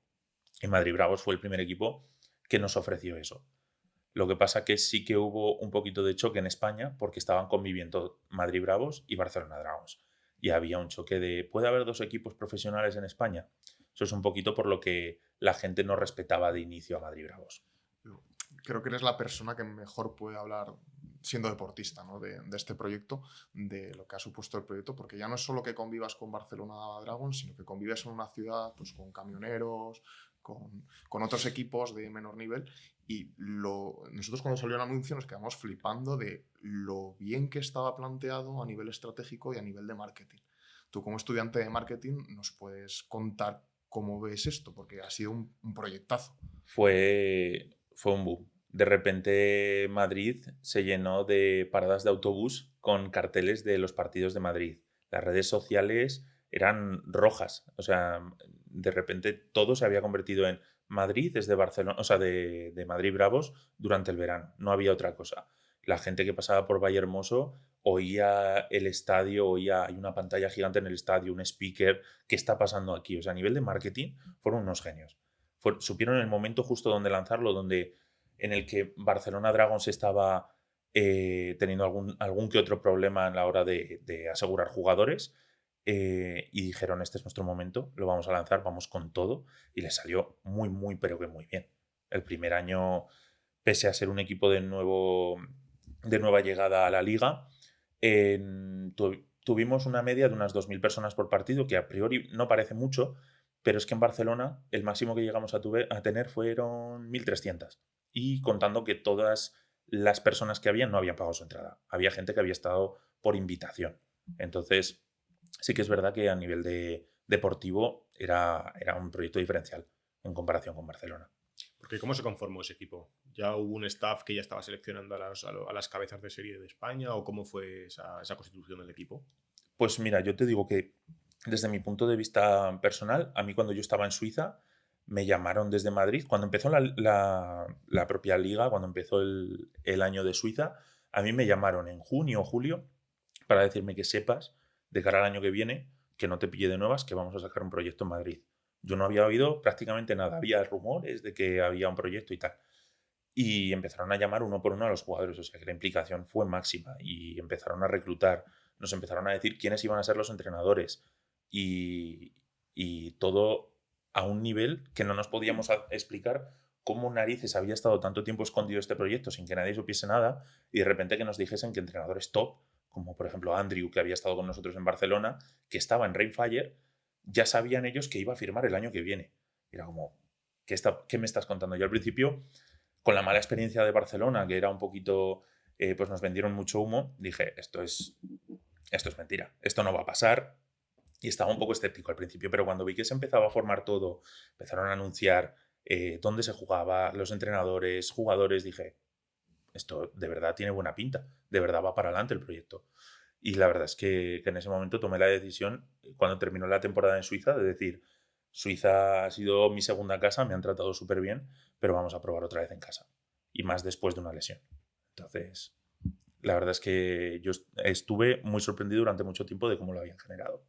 Y Madrid Bravos fue el primer equipo que nos ofreció eso. Lo que pasa que sí que hubo un poquito de choque en España porque estaban conviviendo Madrid Bravos y Barcelona Dragons. Y había un choque de, ¿puede haber dos equipos profesionales en España? Eso es un poquito por lo que la gente no respetaba de inicio a Madrid Bravos. Creo que eres la persona que mejor puede hablar, siendo deportista, ¿no? de este proyecto, de lo que ha supuesto el proyecto, porque ya no es solo que convivas con Barcelona Dragons, sino que convives en una ciudad pues, con camioneros, con otros equipos de menor nivel. Y nosotros cuando salió el anuncio nos quedamos flipando de lo bien que estaba planteado a nivel estratégico y a nivel de marketing. Tú como estudiante de marketing nos puedes contar cómo ves esto, porque ha sido un proyectazo. Fue un boom. De repente Madrid se llenó de paradas de autobús con carteles de los partidos de Madrid. Las redes sociales eran rojas. O sea, de repente todo se había convertido en Madrid desde Barcelona, o sea, de Madrid Bravos durante el verano. No había otra cosa. La gente que pasaba por Valle Hermoso oía el estadio, hay una pantalla gigante en el estadio, un speaker. ¿Qué está pasando aquí? O sea, a nivel de marketing fueron unos genios. Supieron el momento justo donde lanzarlo, en el que Barcelona Dragons estaba teniendo algún que otro problema a la hora de asegurar jugadores, y dijeron, este es nuestro momento, lo vamos a lanzar, vamos con todo, y les salió muy, muy, pero que muy bien. El primer año, pese a ser un equipo de nueva llegada a la liga, tuvimos una media de unas 2.000 personas por partido, que a priori no parece mucho, pero es que en Barcelona el máximo que llegamos a tener fueron 1.300. Y contando que todas las personas que habían no habían pagado su entrada. Había gente que había estado por invitación. Entonces, sí que es verdad que a nivel deportivo era un proyecto diferencial en comparación con Barcelona. Porque ¿cómo se conformó ese equipo? ¿Ya hubo un staff que ya estaba seleccionando a las cabezas de serie de España? ¿O cómo fue esa constitución del equipo? Pues mira, yo te digo que desde mi punto de vista personal, a mí cuando yo estaba en Suiza, me llamaron desde Madrid. Cuando empezó la propia liga, cuando empezó el año de Suiza, a mí me llamaron en junio o julio para decirme que sepas, de cara al año que viene, que no te pille de nuevas, que vamos a sacar un proyecto en Madrid. Yo no había oído prácticamente nada. Había rumores de que había un proyecto y tal. Y empezaron a llamar uno por uno a los jugadores, o sea que la implicación fue máxima y empezaron a reclutar, nos empezaron a decir quiénes iban a ser los entrenadores y todo a un nivel que no nos podíamos explicar cómo narices había estado tanto tiempo escondido este proyecto sin que nadie supiese nada y de repente que nos dijesen que entrenadores top, como por ejemplo Andrew, que había estado con nosotros en Barcelona, que estaba en Rainfire, ya sabían ellos que iba a firmar el año que viene. Y era como, ¿qué me estás contando? Yo al principio, con la mala experiencia de Barcelona, que era un poquito, pues nos vendieron mucho humo, dije, esto es mentira, esto no va a pasar. Y estaba un poco escéptico al principio, pero cuando vi que se empezaba a formar todo, empezaron a anunciar dónde se jugaba, los entrenadores, jugadores, dije, esto de verdad tiene buena pinta, de verdad va para adelante el proyecto. Y la verdad es que en ese momento tomé la decisión, cuando terminó la temporada en Suiza, de decir, Suiza ha sido mi segunda casa, me han tratado súper bien, pero vamos a probar otra vez en casa. Y más después de una lesión. Entonces, la verdad es que yo estuve muy sorprendido durante mucho tiempo de cómo lo habían generado.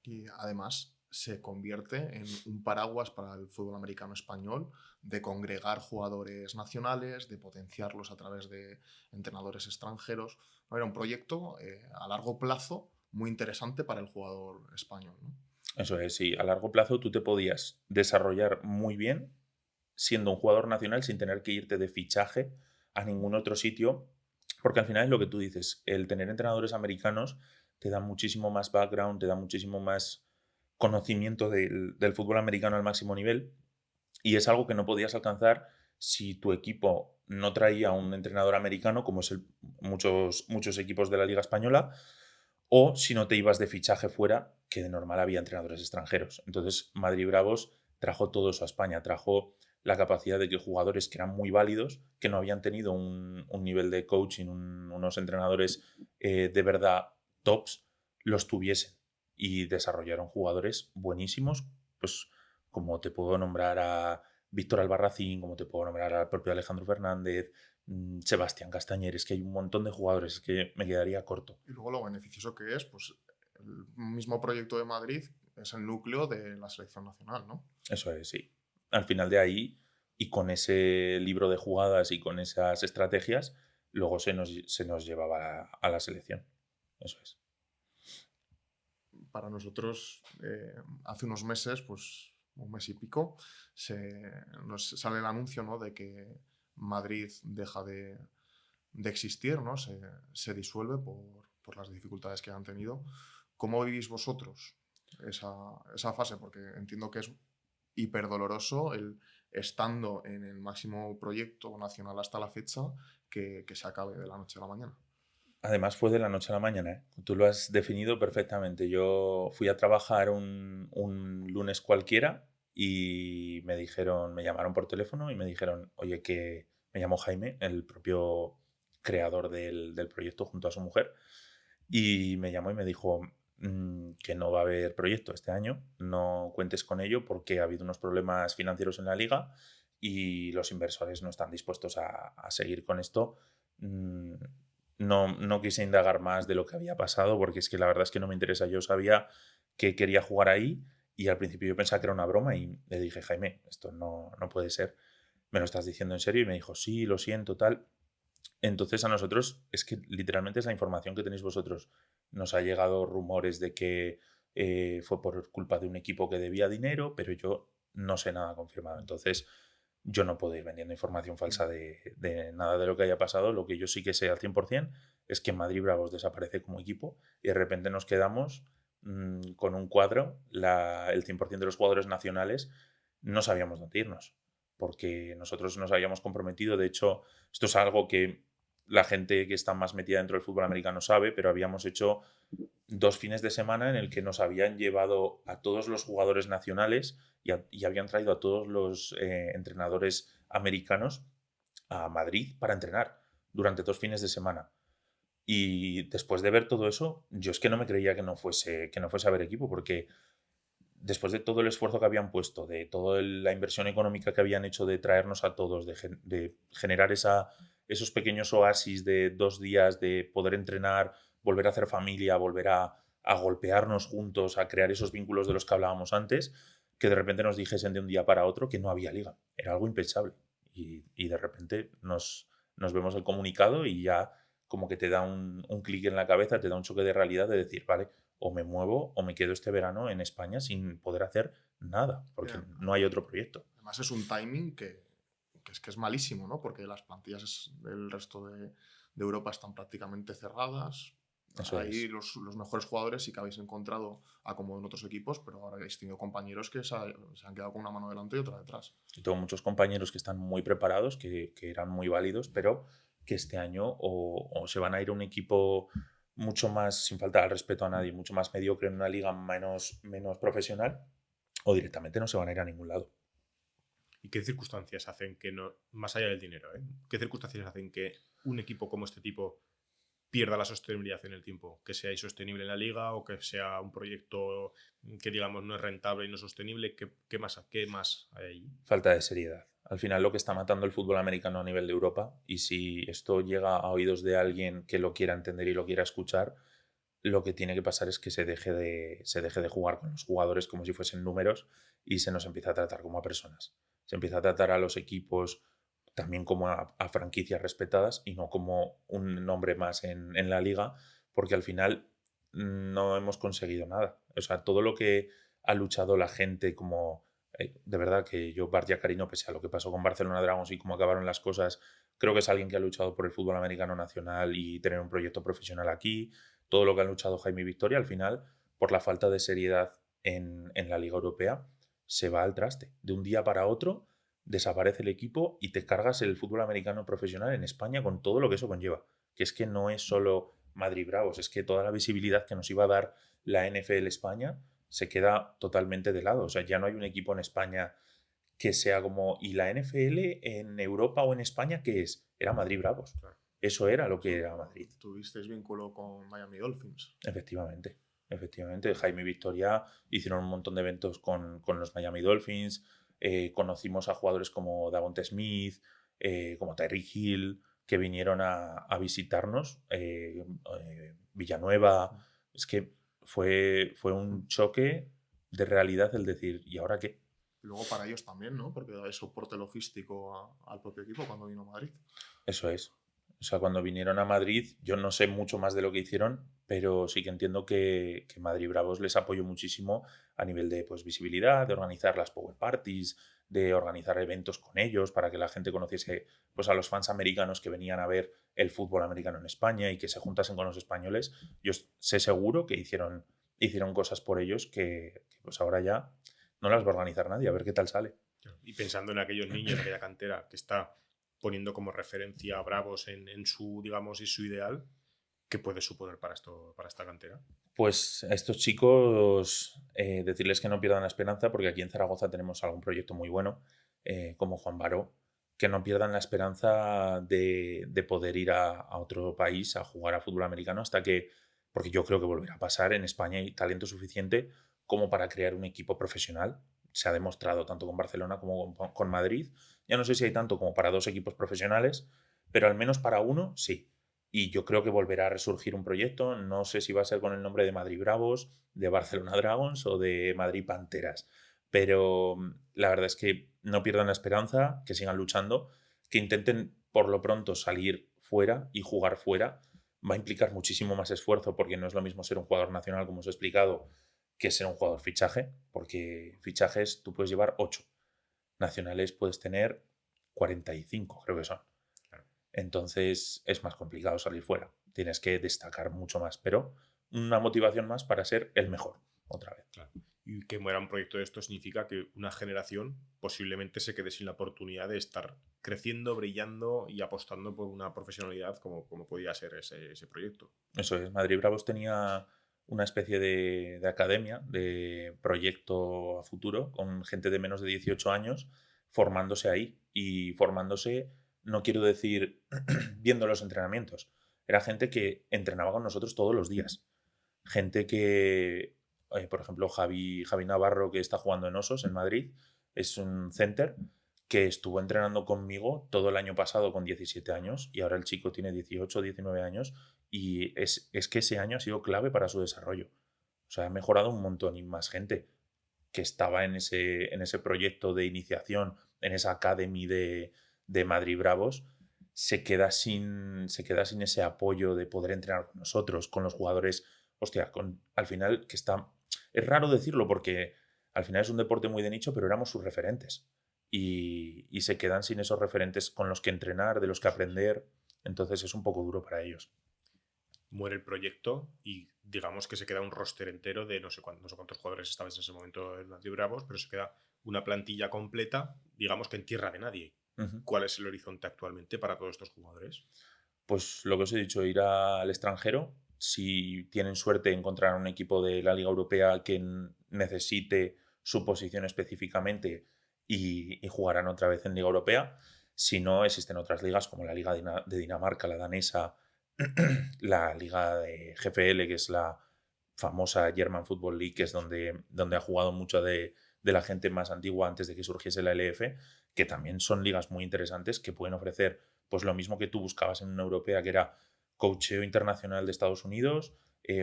Y además se convierte en un paraguas para el fútbol americano español, de congregar jugadores nacionales, de potenciarlos a través de entrenadores extranjeros. Era un proyecto a largo plazo muy interesante para el jugador español, ¿no? Eso es, sí. A largo plazo tú te podías desarrollar muy bien siendo un jugador nacional sin tener que irte de fichaje a ningún otro sitio, Porque al final es lo que tú dices, el tener entrenadores americanos te da muchísimo más background, te da muchísimo más conocimiento del fútbol americano al máximo nivel y es algo que no podías alcanzar si tu equipo no traía un entrenador americano, como es muchos equipos de la Liga Española, o si no te ibas de fichaje fuera, que de normal había entrenadores extranjeros. Entonces, Madrid Bravos trajo todo eso a España, trajo la capacidad de que jugadores que eran muy válidos, que no habían tenido un nivel de coaching, unos entrenadores de verdad tops, los tuviesen y desarrollaron jugadores buenísimos, pues como te puedo nombrar a Víctor Albarracín, como te puedo nombrar al propio Alejandro Fernández, Sebastián Castañer, es que hay un montón de jugadores, es que me quedaría corto. Y luego lo beneficioso que es, pues el mismo proyecto de Madrid es el núcleo de la selección nacional, ¿no? Eso es, sí. Al final de ahí, y con ese libro de jugadas y con esas estrategias, luego se nos llevaba a la selección. Eso es. Para nosotros, hace unos meses, pues un mes y pico, nos sale el anuncio, ¿no?, de que Madrid deja de existir, ¿no? Se disuelve por las dificultades que han tenido. ¿Cómo vivís vosotros esa fase? Porque entiendo que es hiperdoloroso el estando en el máximo proyecto nacional hasta la fecha que se acabe de la noche a la mañana. Además fue de la noche a la mañana, ¿eh? Tú lo has definido perfectamente. Yo fui a trabajar un lunes cualquiera y me llamaron por teléfono y me dijeron, oye, que me llamó Jaime, el propio creador del proyecto junto a su mujer, y me llamó y me dijo que no va a haber proyecto este año, no cuentes con ello porque ha habido unos problemas financieros en la liga y los inversores no están dispuestos a seguir con esto. Mm, no quise indagar más de lo que había pasado porque es que la verdad es que no me interesa. Yo sabía que quería jugar ahí y al principio yo pensaba que era una broma y le dije, Jaime, esto no puede ser. ¿Me lo estás diciendo en serio? Y me dijo, sí, lo siento, tal. Entonces a nosotros es que literalmente es la información que tenéis vosotros. Nos ha llegado rumores de que fue por culpa de un equipo que debía dinero, pero yo no sé nada confirmado. Entonces yo no puedo ir vendiendo información falsa de nada de lo que haya pasado. Lo que yo sí que sé al 100% es que Madrid Bravos desaparece como equipo y de repente nos quedamos con un cuadro, el 100% de los jugadores nacionales no sabíamos dónde irnos, porque nosotros nos habíamos comprometido, de hecho, esto es algo que la gente que está más metida dentro del fútbol americano sabe, pero habíamos hecho 2 fines de semana en el que nos habían llevado a todos los jugadores nacionales y habían traído a todos los entrenadores americanos a Madrid para entrenar durante 2 fines de semana. Y después de ver todo eso, yo es que no me creía que no fuese a haber equipo, porque después de todo el esfuerzo que habían puesto, de toda la inversión económica que habían hecho de traernos a todos, de generar esos pequeños oasis de 2 días, de poder entrenar, volver a hacer familia, volver a golpearnos juntos, a crear esos vínculos de los que hablábamos antes, que de repente nos dijesen de un día para otro que no había liga. Era algo impensable. Y de repente nos vemos el comunicado y ya como que te da un clic en la cabeza, te da un choque de realidad de decir, vale, o me muevo o me quedo este verano en España sin poder hacer nada, porque Bien. no hay otro proyecto. Además es un timing que es malísimo, ¿no? Porque las plantillas del resto de Europa están prácticamente cerradas. Eso Ahí es. los mejores jugadores sí que habéis encontrado acomodo en otros equipos, pero ahora habéis tenido compañeros que se han quedado con una mano delante y otra detrás. Y tengo muchos compañeros que están muy preparados, que eran muy válidos, pero que este año o se van a ir a un equipo mucho más, sin faltar al respeto a nadie, mucho más mediocre en una liga menos profesional, o directamente no se van a ir a ningún lado. ¿Y qué circunstancias hacen que no, más allá del dinero, qué circunstancias hacen que un equipo como este tipo pierda la sostenibilidad en el tiempo? Que sea insostenible en la liga o que sea un proyecto que, digamos, no es rentable y no sostenible. ¿Qué más hay ahí? Falta de seriedad. Al final lo que está matando el fútbol americano a nivel de Europa, y si esto llega a oídos de alguien que lo quiera entender y lo quiera escuchar, lo que tiene que pasar es que se deje de jugar con los jugadores como si fuesen números y se nos empieza a tratar como a personas. Se empieza a tratar a los equipos también como a franquicias respetadas y no como un nombre más en la liga, porque al final no hemos conseguido nada. O sea, todo lo que ha luchado la gente como... de verdad que yo, Bart Yacarino, pese a lo que pasó con Barcelona Dragons y cómo acabaron las cosas Creo que es alguien que ha luchado por el fútbol americano nacional y tener un proyecto profesional aquí. Todo lo que han luchado Jaime y Victoria, al final, por la falta de seriedad en la Liga Europea, se va al traste. De un día para otro desaparece el equipo y te cargas el fútbol americano profesional en España con todo lo que eso conlleva. Que es que no es solo Madrid Bravos, es que toda la visibilidad que nos iba a dar la NFL España se queda totalmente de lado. O sea, ya no hay un equipo en España que sea como... ¿Y la NFL en Europa o en España qué es? Era Madrid Bravos. Claro. Eso era lo que era Madrid. Tuvisteis vínculo con Miami Dolphins. Efectivamente. Efectivamente. Jaime y Victoria hicieron un montón de eventos con los Miami Dolphins. Conocimos a jugadores como Davonte Smith, como Tyreek Hill, que vinieron a visitarnos. Villanueva. Es que fue un choque de realidad el decir, ¿y ahora qué? Y luego para ellos también, ¿no? Porque da soporte logístico al propio equipo cuando vino a Madrid. Eso es. O sea, cuando vinieron a Madrid, yo no sé mucho más de lo que hicieron, pero sí que entiendo que Madrid Bravos les apoyó muchísimo a nivel de pues, visibilidad, de organizar las power parties, de organizar eventos con ellos para que la gente conociese pues, a los fans americanos que venían a ver el fútbol americano en España y que se juntasen con los españoles. Yo sé seguro que hicieron cosas por ellos que pues ahora ya no las va a organizar nadie, a ver qué tal sale. Y pensando en aquellos niños, aquella cantera que está poniendo como referencia a Bravos en su, digamos, y su ideal, ¿qué puede suponer para esta cantera? Pues a estos chicos decirles que no pierdan la esperanza, porque aquí en Zaragoza tenemos algún proyecto muy bueno, como Juan Baró, que no pierdan la esperanza de poder ir a otro país a jugar a fútbol americano hasta que, porque yo creo que volverá a pasar, en España hay talento suficiente como para crear un equipo profesional. Se ha demostrado tanto con Barcelona como con Madrid. Ya no sé si hay tanto como para 2 equipos profesionales, pero al menos para uno sí. Y yo creo que volverá a resurgir un proyecto. No sé si va a ser con el nombre de Madrid Bravos, de Barcelona Dragons o de Madrid Panteras. Pero la verdad es que no pierdan la esperanza, que sigan luchando, que intenten por lo pronto salir fuera y jugar fuera. Va a implicar muchísimo más esfuerzo porque no es lo mismo ser un jugador nacional, como os he explicado, que ser un jugador fichaje, porque fichajes tú puedes llevar 8. Nacionales puedes tener 45, creo que son. Entonces es más complicado salir fuera. Tienes que destacar mucho más, pero una motivación más para ser el mejor, otra vez. Claro. Y que muera un proyecto de esto significa que una generación posiblemente se quede sin la oportunidad de estar creciendo, brillando y apostando por una profesionalidad como podía ser ese proyecto. Eso es. Madrid Bravos tenía una especie de academia, de proyecto a futuro, con gente de menos de 18 años formándose ahí. Y formándose, no quiero decir viendo los entrenamientos, era gente que entrenaba con nosotros todos los días. Gente que, por ejemplo, Javi Navarro, que está jugando en Osos, en Madrid, es un center que estuvo entrenando conmigo todo el año pasado con 17 años y ahora el chico tiene 18 o 19 años y es que ese año ha sido clave para su desarrollo. O sea, ha mejorado un montón y más gente que estaba en ese proyecto de iniciación, en esa academy de Madrid Bravos, se queda sin ese apoyo de poder entrenar con nosotros, con los jugadores. Hostia, al final, que está... Es raro decirlo porque al final es un deporte muy de nicho, pero éramos sus referentes. Y se quedan sin esos referentes con los que entrenar, de los que aprender. Entonces es un poco duro para ellos. Muere el proyecto y digamos que se queda un roster entero de no sé cuántos jugadores estaban en ese momento en Madrid Bravos, pero se queda una plantilla completa, digamos que en tierra de nadie. ¿Cuál es el horizonte actualmente para todos estos jugadores? Pues lo que os he dicho, ir al extranjero. Si tienen suerte, encontrar un equipo de la Liga Europea que necesite su posición específicamente y jugarán otra vez en Liga Europea. Si no, existen otras ligas como la Liga de Dinamarca, la danesa, la Liga de GFL, que es la famosa German Football League, que es donde ha jugado mucha de la gente más antigua antes de que surgiese la LF, que también son ligas muy interesantes que pueden ofrecer pues lo mismo que tú buscabas en una europea, que era coacheo internacional de Estados Unidos,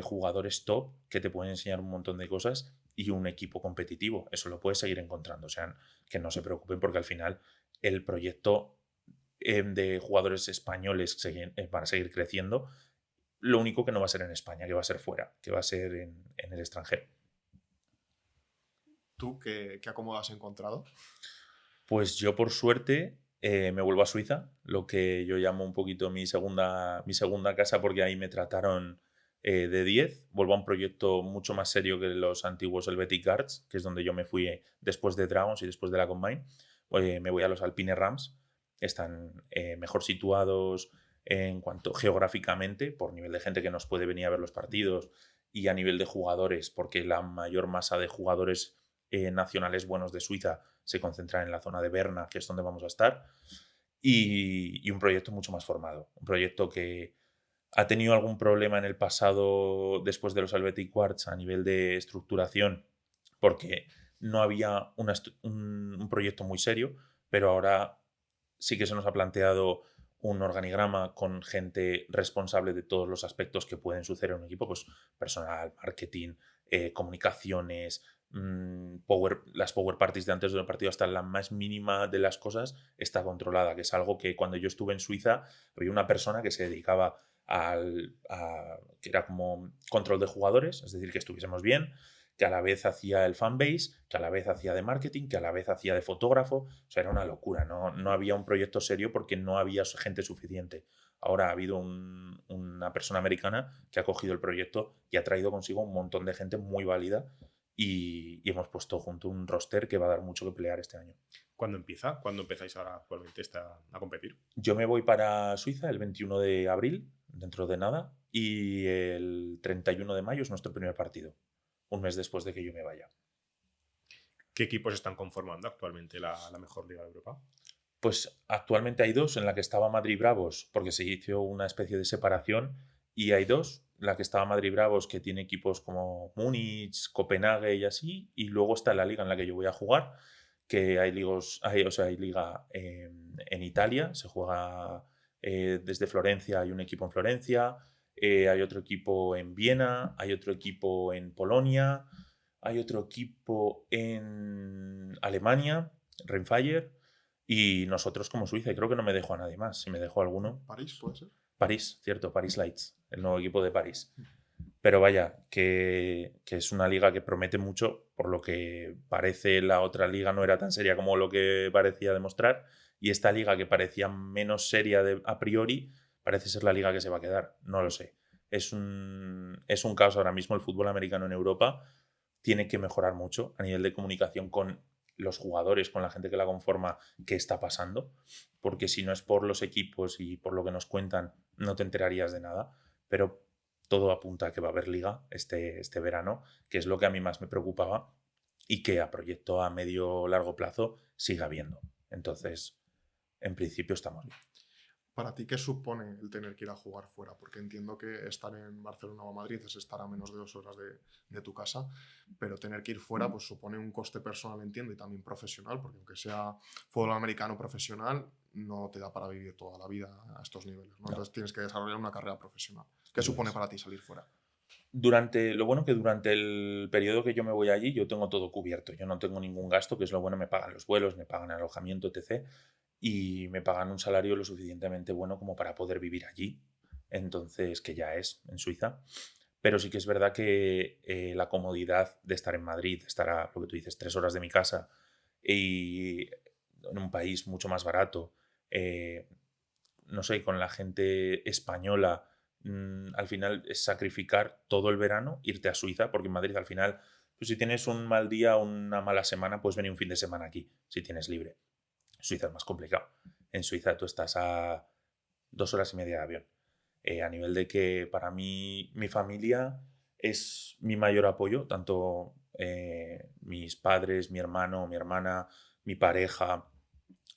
jugadores top que te pueden enseñar un montón de cosas y un equipo competitivo. Eso lo puedes seguir encontrando. O sea, que no se preocupen porque al final el proyecto de jugadores españoles van a seguir creciendo. Lo único que no va a ser en España, que va a ser fuera, que va a ser en el extranjero. ¿Tú qué acomodo has encontrado? Pues yo, por suerte, me vuelvo a Suiza, lo que yo llamo un poquito mi segunda casa, porque ahí me trataron de 10. Vuelvo a un proyecto mucho más serio que los antiguos Helvetic Guards, que es donde yo me fui después de Dragons y después de la Combine. Me voy a los Alpine Rams. Están mejor situados en cuanto geográficamente, por nivel de gente que nos puede venir a ver los partidos, y a nivel de jugadores, porque la mayor masa de jugadores nacionales buenos de Suiza se concentra en la zona de Berna, que es donde vamos a estar, y un proyecto mucho más formado. Un proyecto que ha tenido algún problema en el pasado después de los Helvetic Quartz a nivel de estructuración, porque no había un proyecto muy serio, pero ahora sí que se nos ha planteado un organigrama con gente responsable de todos los aspectos que pueden suceder en un equipo, pues personal, marketing, comunicaciones, las power parties de antes del partido, hasta la más mínima de las cosas está controlada, que es algo que cuando yo estuve en Suiza había una persona que se dedicaba que era como control de jugadores, es decir, que estuviésemos bien, que a la vez hacía el fanbase, que a la vez hacía de marketing, que a la vez hacía de fotógrafo. O sea, era una locura. No había un proyecto serio porque no había gente suficiente. Ahora ha habido una persona americana que ha cogido el proyecto y ha traído consigo un montón de gente muy válida y hemos puesto junto un roster que va a dar mucho que pelear este año. ¿Cuándo empieza? ¿Cuándo empezáis ahora actualmente a competir? Yo me voy para Suiza el 21 de abril, dentro de nada, y el 31 de mayo es nuestro primer partido, un mes después de que yo me vaya. ¿Qué equipos están conformando actualmente la mejor liga de Europa? Pues actualmente hay dos, en la que estaba Madrid Bravos, porque se hizo una especie de separación, y hay dos, la que estaba Madrid Bravos, que tiene equipos como Múnich, Copenhague y así, y luego está la liga en la que yo voy a jugar, que hay liga en Italia, se juega desde Florencia, hay un equipo en Florencia, hay otro equipo en Viena, hay otro equipo en Polonia, hay otro equipo en Alemania, Rheinfire, y nosotros como Suiza, y creo que no me dejo a nadie más. Si me dejo a alguno. ¿París puede ser? París, cierto, París Lights, el nuevo equipo de París. Pero vaya, que es una liga que promete mucho, por lo que parece la otra liga no era tan seria como lo que parecía demostrar, y esta liga que parecía menos seria a priori, parece ser la liga que se va a quedar. No lo sé. Es un caos ahora mismo el fútbol americano en Europa. Tiene que mejorar mucho a nivel de comunicación con los jugadores, con la gente que la conforma, qué está pasando, porque si no es por los equipos y por lo que nos cuentan, no te enterarías de nada, pero todo apunta a que va a haber liga este verano, que es lo que a mí más me preocupaba y que a proyecto a medio largo plazo siga habiendo. Entonces, en principio estamos bien. ¿Para ti qué supone el tener que ir a jugar fuera? Porque entiendo que estar en Barcelona o Madrid es estar a menos de 2 horas de tu casa, pero tener que ir fuera pues supone un coste personal, entiendo, y también profesional, porque aunque sea fútbol americano profesional, no te da para vivir toda la vida a estos niveles, ¿no? No. Entonces tienes que desarrollar una carrera profesional. ¿Qué supone para ti salir fuera? Lo bueno que durante el periodo que yo me voy allí, yo tengo todo cubierto. Yo no tengo ningún gasto, que es lo bueno, me pagan los vuelos, me pagan alojamiento, etc. Y me pagan un salario lo suficientemente bueno como para poder vivir allí. Entonces, que ya es en Suiza. Pero sí que es verdad que la comodidad de estar en Madrid, de estar a, lo que tú dices, 3 horas de mi casa y en un país mucho más barato, no sé, con la gente española, al final es sacrificar todo el verano, irte a Suiza, porque en Madrid al final, pues si tienes un mal día o una mala semana, puedes venir un fin de semana aquí, si tienes libre. Suiza es más complicado. En Suiza tú estás a 2 horas y media de avión. A nivel de que para mí, mi familia es mi mayor apoyo, tanto mis padres, mi hermano, mi hermana, mi pareja,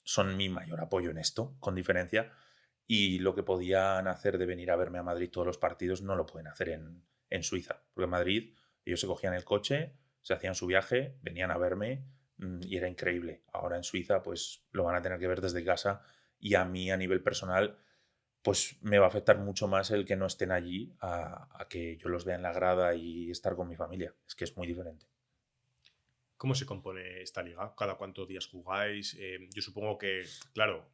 son mi mayor apoyo en esto, con diferencia. Y lo que podían hacer de venir a verme a Madrid todos los partidos no lo pueden hacer en Suiza. Porque en Madrid ellos se cogían el coche, se hacían su viaje, venían a verme y era increíble. Ahora en Suiza pues lo van a tener que ver desde casa y a mí a nivel personal pues me va a afectar mucho más el que no estén allí a que yo los vea en la grada y estar con mi familia. Es que es muy diferente. ¿Cómo se compone esta liga? ¿Cada cuántos días jugáis? Yo supongo que, claro,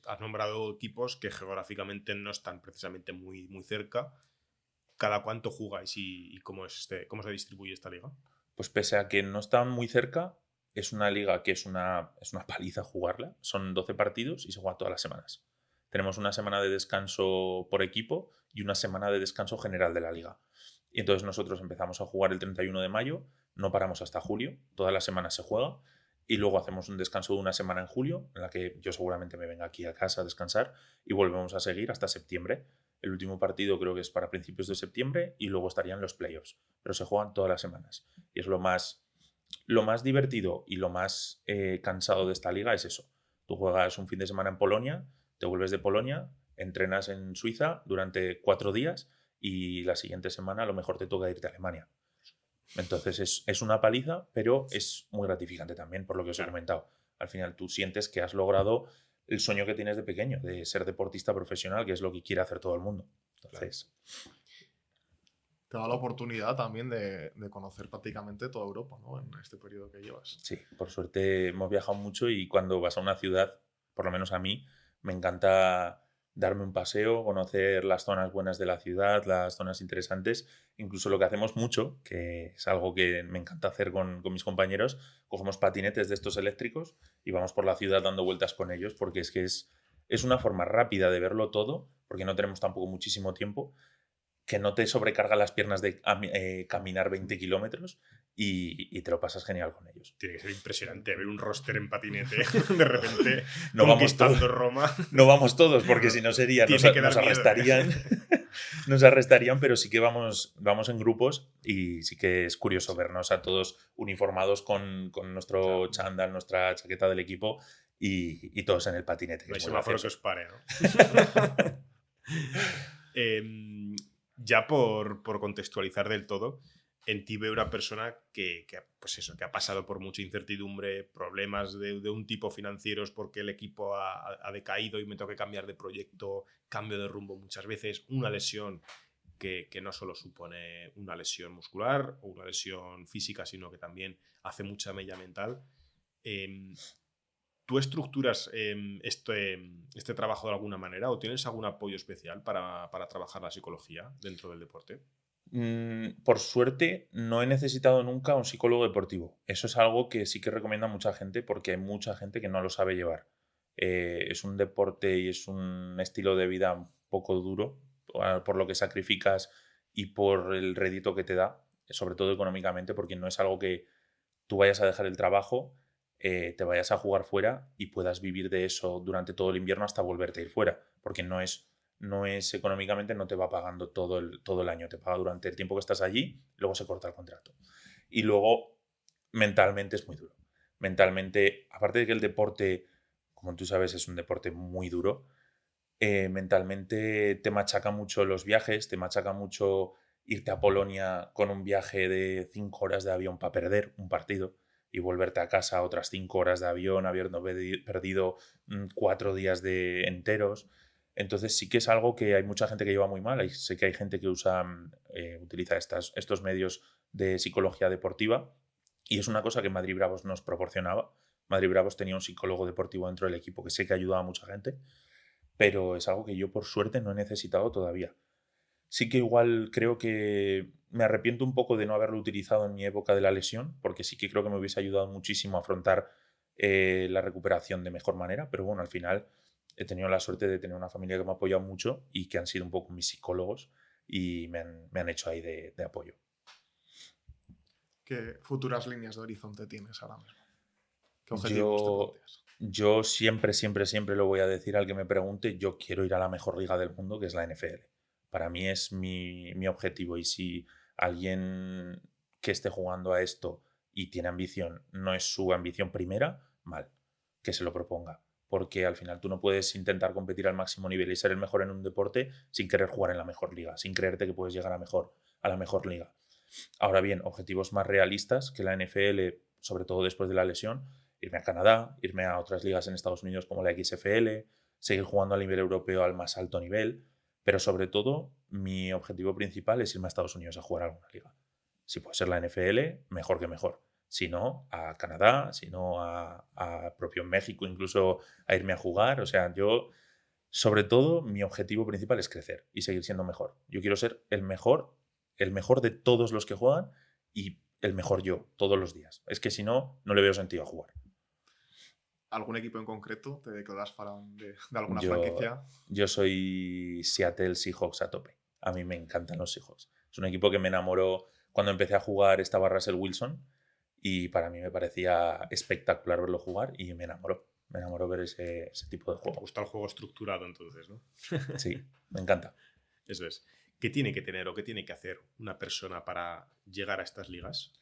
has nombrado equipos que geográficamente no están precisamente muy, muy cerca. ¿Cada cuánto jugáis y cómo se distribuye esta liga? Pues pese a que no están muy cerca, es una liga que es una paliza jugarla. Son 12 partidos y se juega todas las semanas. Tenemos una semana de descanso por equipo y una semana de descanso general de la liga. Y entonces nosotros empezamos a jugar el 31 de mayo, no paramos hasta julio, todas las semanas se juega y luego hacemos un descanso de una semana en julio, en la que yo seguramente me venga aquí a casa a descansar y volvemos a seguir hasta septiembre. El último partido creo que es para principios de septiembre y luego estarían los playoffs, pero se juegan todas las semanas. Y es lo más divertido y lo más cansado de esta liga es eso. Tú juegas un fin de semana en Polonia, te vuelves de Polonia, entrenas en Suiza durante 4 días y la siguiente semana a lo mejor te toca irte a Alemania. Entonces es una paliza, pero es muy gratificante también, por lo que os he comentado. Al final tú sientes que has logrado el sueño que tienes de pequeño, de ser deportista profesional, que es lo que quiere hacer todo el mundo. Entonces, te da la oportunidad también de conocer prácticamente toda Europa, ¿no? En este periodo que llevas. Sí, por suerte hemos viajado mucho y cuando vas a una ciudad, por lo menos a mí, me encanta darme un paseo, conocer las zonas buenas de la ciudad, las zonas interesantes, incluso lo que hacemos mucho, que es algo que me encanta hacer con mis compañeros, cogemos patinetes de estos eléctricos y vamos por la ciudad dando vueltas con ellos, porque es que es una forma rápida de verlo todo, porque no tenemos tampoco muchísimo tiempo, que no te sobrecarga las piernas de caminar 20 kilómetros y te lo pasas genial con ellos. Tiene que ser impresionante ver un roster en patinete de repente no conquistando Roma. No vamos todos, porque si no sería, nos arrestarían. Nos arrestarían, pero sí que vamos en grupos y sí que es curioso vernos a todos uniformados con nuestro chándal, nuestra chaqueta del equipo y todos en el patinete. No hay semáforo que os pare, ¿no? Ya por contextualizar del todo, en ti veo una persona que ha pasado por mucha incertidumbre, problemas de un tipo financieros porque el equipo ha decaído y me tengo que cambiar de proyecto, cambio de rumbo muchas veces, una lesión que no solo supone una lesión muscular o una lesión física, sino que también hace mucha mella mental. ¿Tú estructuras este trabajo de alguna manera o tienes algún apoyo especial para trabajar la psicología dentro del deporte? Por suerte, no he necesitado nunca un psicólogo deportivo. Eso es algo que sí que recomienda mucha gente porque hay mucha gente que no lo sabe llevar. Es un deporte y es un estilo de vida un poco duro por lo que sacrificas y por el rédito que te da, sobre todo económicamente, porque no es algo que tú vayas a dejar el trabajo, te vayas a jugar fuera y puedas vivir de eso durante todo el invierno hasta volverte a ir fuera, porque no es económicamente, no te va pagando todo el año, te paga durante el tiempo que estás allí, luego se corta el contrato. Y luego, mentalmente es muy duro. Mentalmente, aparte de que el deporte, como tú sabes, es un deporte muy duro, mentalmente te machaca mucho los viajes, te machaca mucho irte a Polonia con un viaje de 5 horas de avión para perder un partido y volverte a casa otras 5 horas de avión habiendo perdido 4 días enteros. Entonces sí que es algo que hay mucha gente que lleva muy mal. Sé que hay gente que utiliza estos medios de psicología deportiva y es una cosa que Madrid Bravos nos proporcionaba. Madrid Bravos tenía un psicólogo deportivo dentro del equipo que sé que ayudaba a mucha gente, pero es algo que yo por suerte no he necesitado todavía. Sí que igual creo que me arrepiento un poco de no haberlo utilizado en mi época de la lesión, porque sí que creo que me hubiese ayudado muchísimo a afrontar la recuperación de mejor manera, pero bueno, al final he tenido la suerte de tener una familia que me ha apoyado mucho y que han sido un poco mis psicólogos y me han hecho ahí de apoyo. ¿Qué futuras líneas de horizonte tienes ahora mismo? ¿Qué objetivos te planteas? Yo siempre lo voy a decir al que me pregunte, yo quiero ir a la mejor liga del mundo, que es la NFL. Para mí es mi objetivo y si alguien que esté jugando a esto y tiene ambición no es su ambición primera, mal, que se lo proponga. Porque al final tú no puedes intentar competir al máximo nivel y ser el mejor en un deporte sin querer jugar en la mejor liga, sin creerte que puedes llegar a la mejor liga. Ahora bien, objetivos más realistas que la NFL, sobre todo después de la lesión, irme a Canadá, irme a otras ligas en Estados Unidos como la XFL, seguir jugando a nivel europeo al más alto nivel, pero sobre todo mi objetivo principal es irme a Estados Unidos a jugar a alguna liga. Si puede ser la NFL, mejor que mejor. Si no, a Canadá, si no a propio México, incluso a irme a jugar. O sea, yo, sobre todo, mi objetivo principal es crecer y seguir siendo mejor. Yo quiero ser el mejor de todos los que juegan y el mejor yo todos los días. Es que si no, no le veo sentido a jugar. ¿Algún equipo en concreto? ¿Te declaras fan de alguna Yo, franquicia? yo soy Seattle Seahawks a tope. A mí me encantan los Seahawks. Es un equipo que me enamoró cuando empecé a jugar, estaba Russell Wilson y para mí me parecía espectacular verlo jugar y me enamoró. Me enamoró ver ese tipo de Te juego. gusta el juego estructurado entonces, ¿no? Sí, me encanta. Eso es. ¿Qué tiene que tener o qué tiene que hacer una persona para llegar a estas ligas?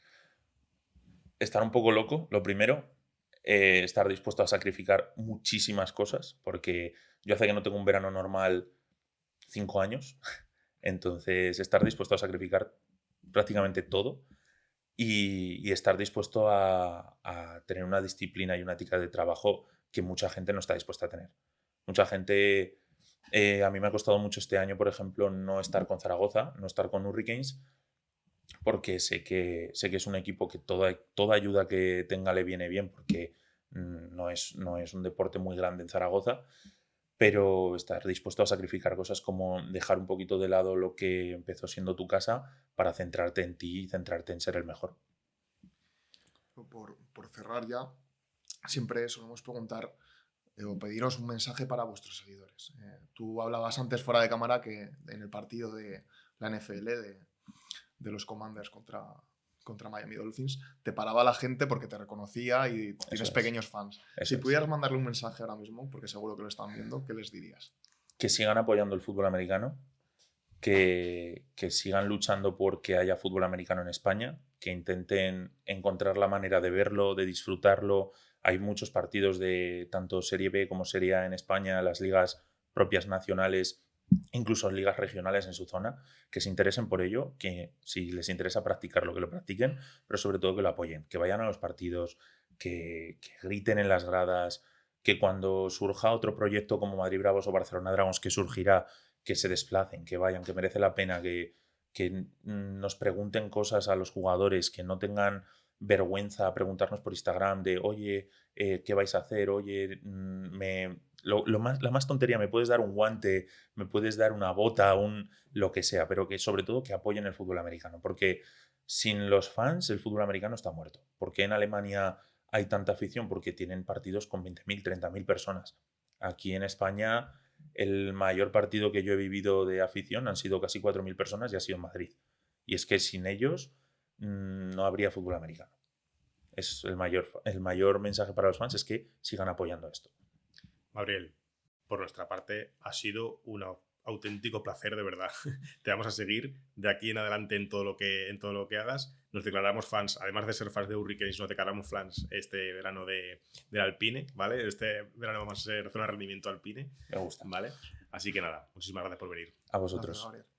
Estar un poco loco, lo primero. Estar dispuesto a sacrificar muchísimas cosas, porque yo hace que no tengo un verano normal 5 años. Entonces, estar dispuesto a sacrificar prácticamente todo y estar dispuesto a tener una disciplina y una ética de trabajo que mucha gente no está dispuesta a tener. Mucha gente, a mí me ha costado mucho este año, por ejemplo, no estar con Zaragoza, no estar con Hurricanes, porque sé que es un equipo que toda ayuda que tenga le viene bien, porque no es un deporte muy grande en Zaragoza, pero estar dispuesto a sacrificar cosas como dejar un poquito de lado lo que empezó siendo tu casa para centrarte en ti y centrarte en ser el mejor. Por cerrar ya, siempre solemos preguntar o pediros un mensaje para vuestros seguidores. Tú hablabas antes fuera de cámara que en el partido de la NFL de los Commanders contra Miami Dolphins, te paraba la gente porque te reconocía y tienes pequeños fans. Si pudieras mandarle un mensaje ahora mismo, porque seguro que lo están viendo, ¿qué les dirías? Que sigan apoyando el fútbol americano, que sigan luchando por que haya fútbol americano en España, que intenten encontrar la manera de verlo, de disfrutarlo. Hay muchos partidos de tanto Serie B como Serie A en España, las ligas propias nacionales, incluso ligas regionales en su zona, que se interesen por ello, que si les interesa practicarlo, que lo practiquen, pero sobre todo que lo apoyen, que vayan a los partidos, que griten en las gradas, que cuando surja otro proyecto como Madrid Bravos o Barcelona Dragons, que surgirá, que se desplacen, que vayan, que merece la pena, que nos pregunten cosas a los jugadores, que no tengan vergüenza a preguntarnos por Instagram de, oye, ¿qué vais a hacer? Oye, la más tontería, me puedes dar un guante, me puedes dar una bota, lo que sea, pero que sobre todo que apoyen el fútbol americano, porque sin los fans el fútbol americano está muerto. ¿Por qué en Alemania hay tanta afición? Porque tienen partidos con 20.000, 30.000 personas. Aquí en España el mayor partido que yo he vivido de afición han sido casi 4.000 personas y ha sido en Madrid. Y es que sin ellos no habría fútbol americano. Es el mayor mensaje para los fans es que sigan apoyando esto. Gabriel, por nuestra parte ha sido un auténtico placer, de verdad. Te vamos a seguir de aquí en adelante en todo lo que hagas. Nos declaramos fans, además de ser fans de Hurricanes, nos declaramos fans este verano del Alpine, ¿vale? Este verano vamos a ser zona de rendimiento Alpine. Me gusta. ¿Vale? Así que nada, muchísimas gracias por venir. A vosotros. Gracias, Gabriel.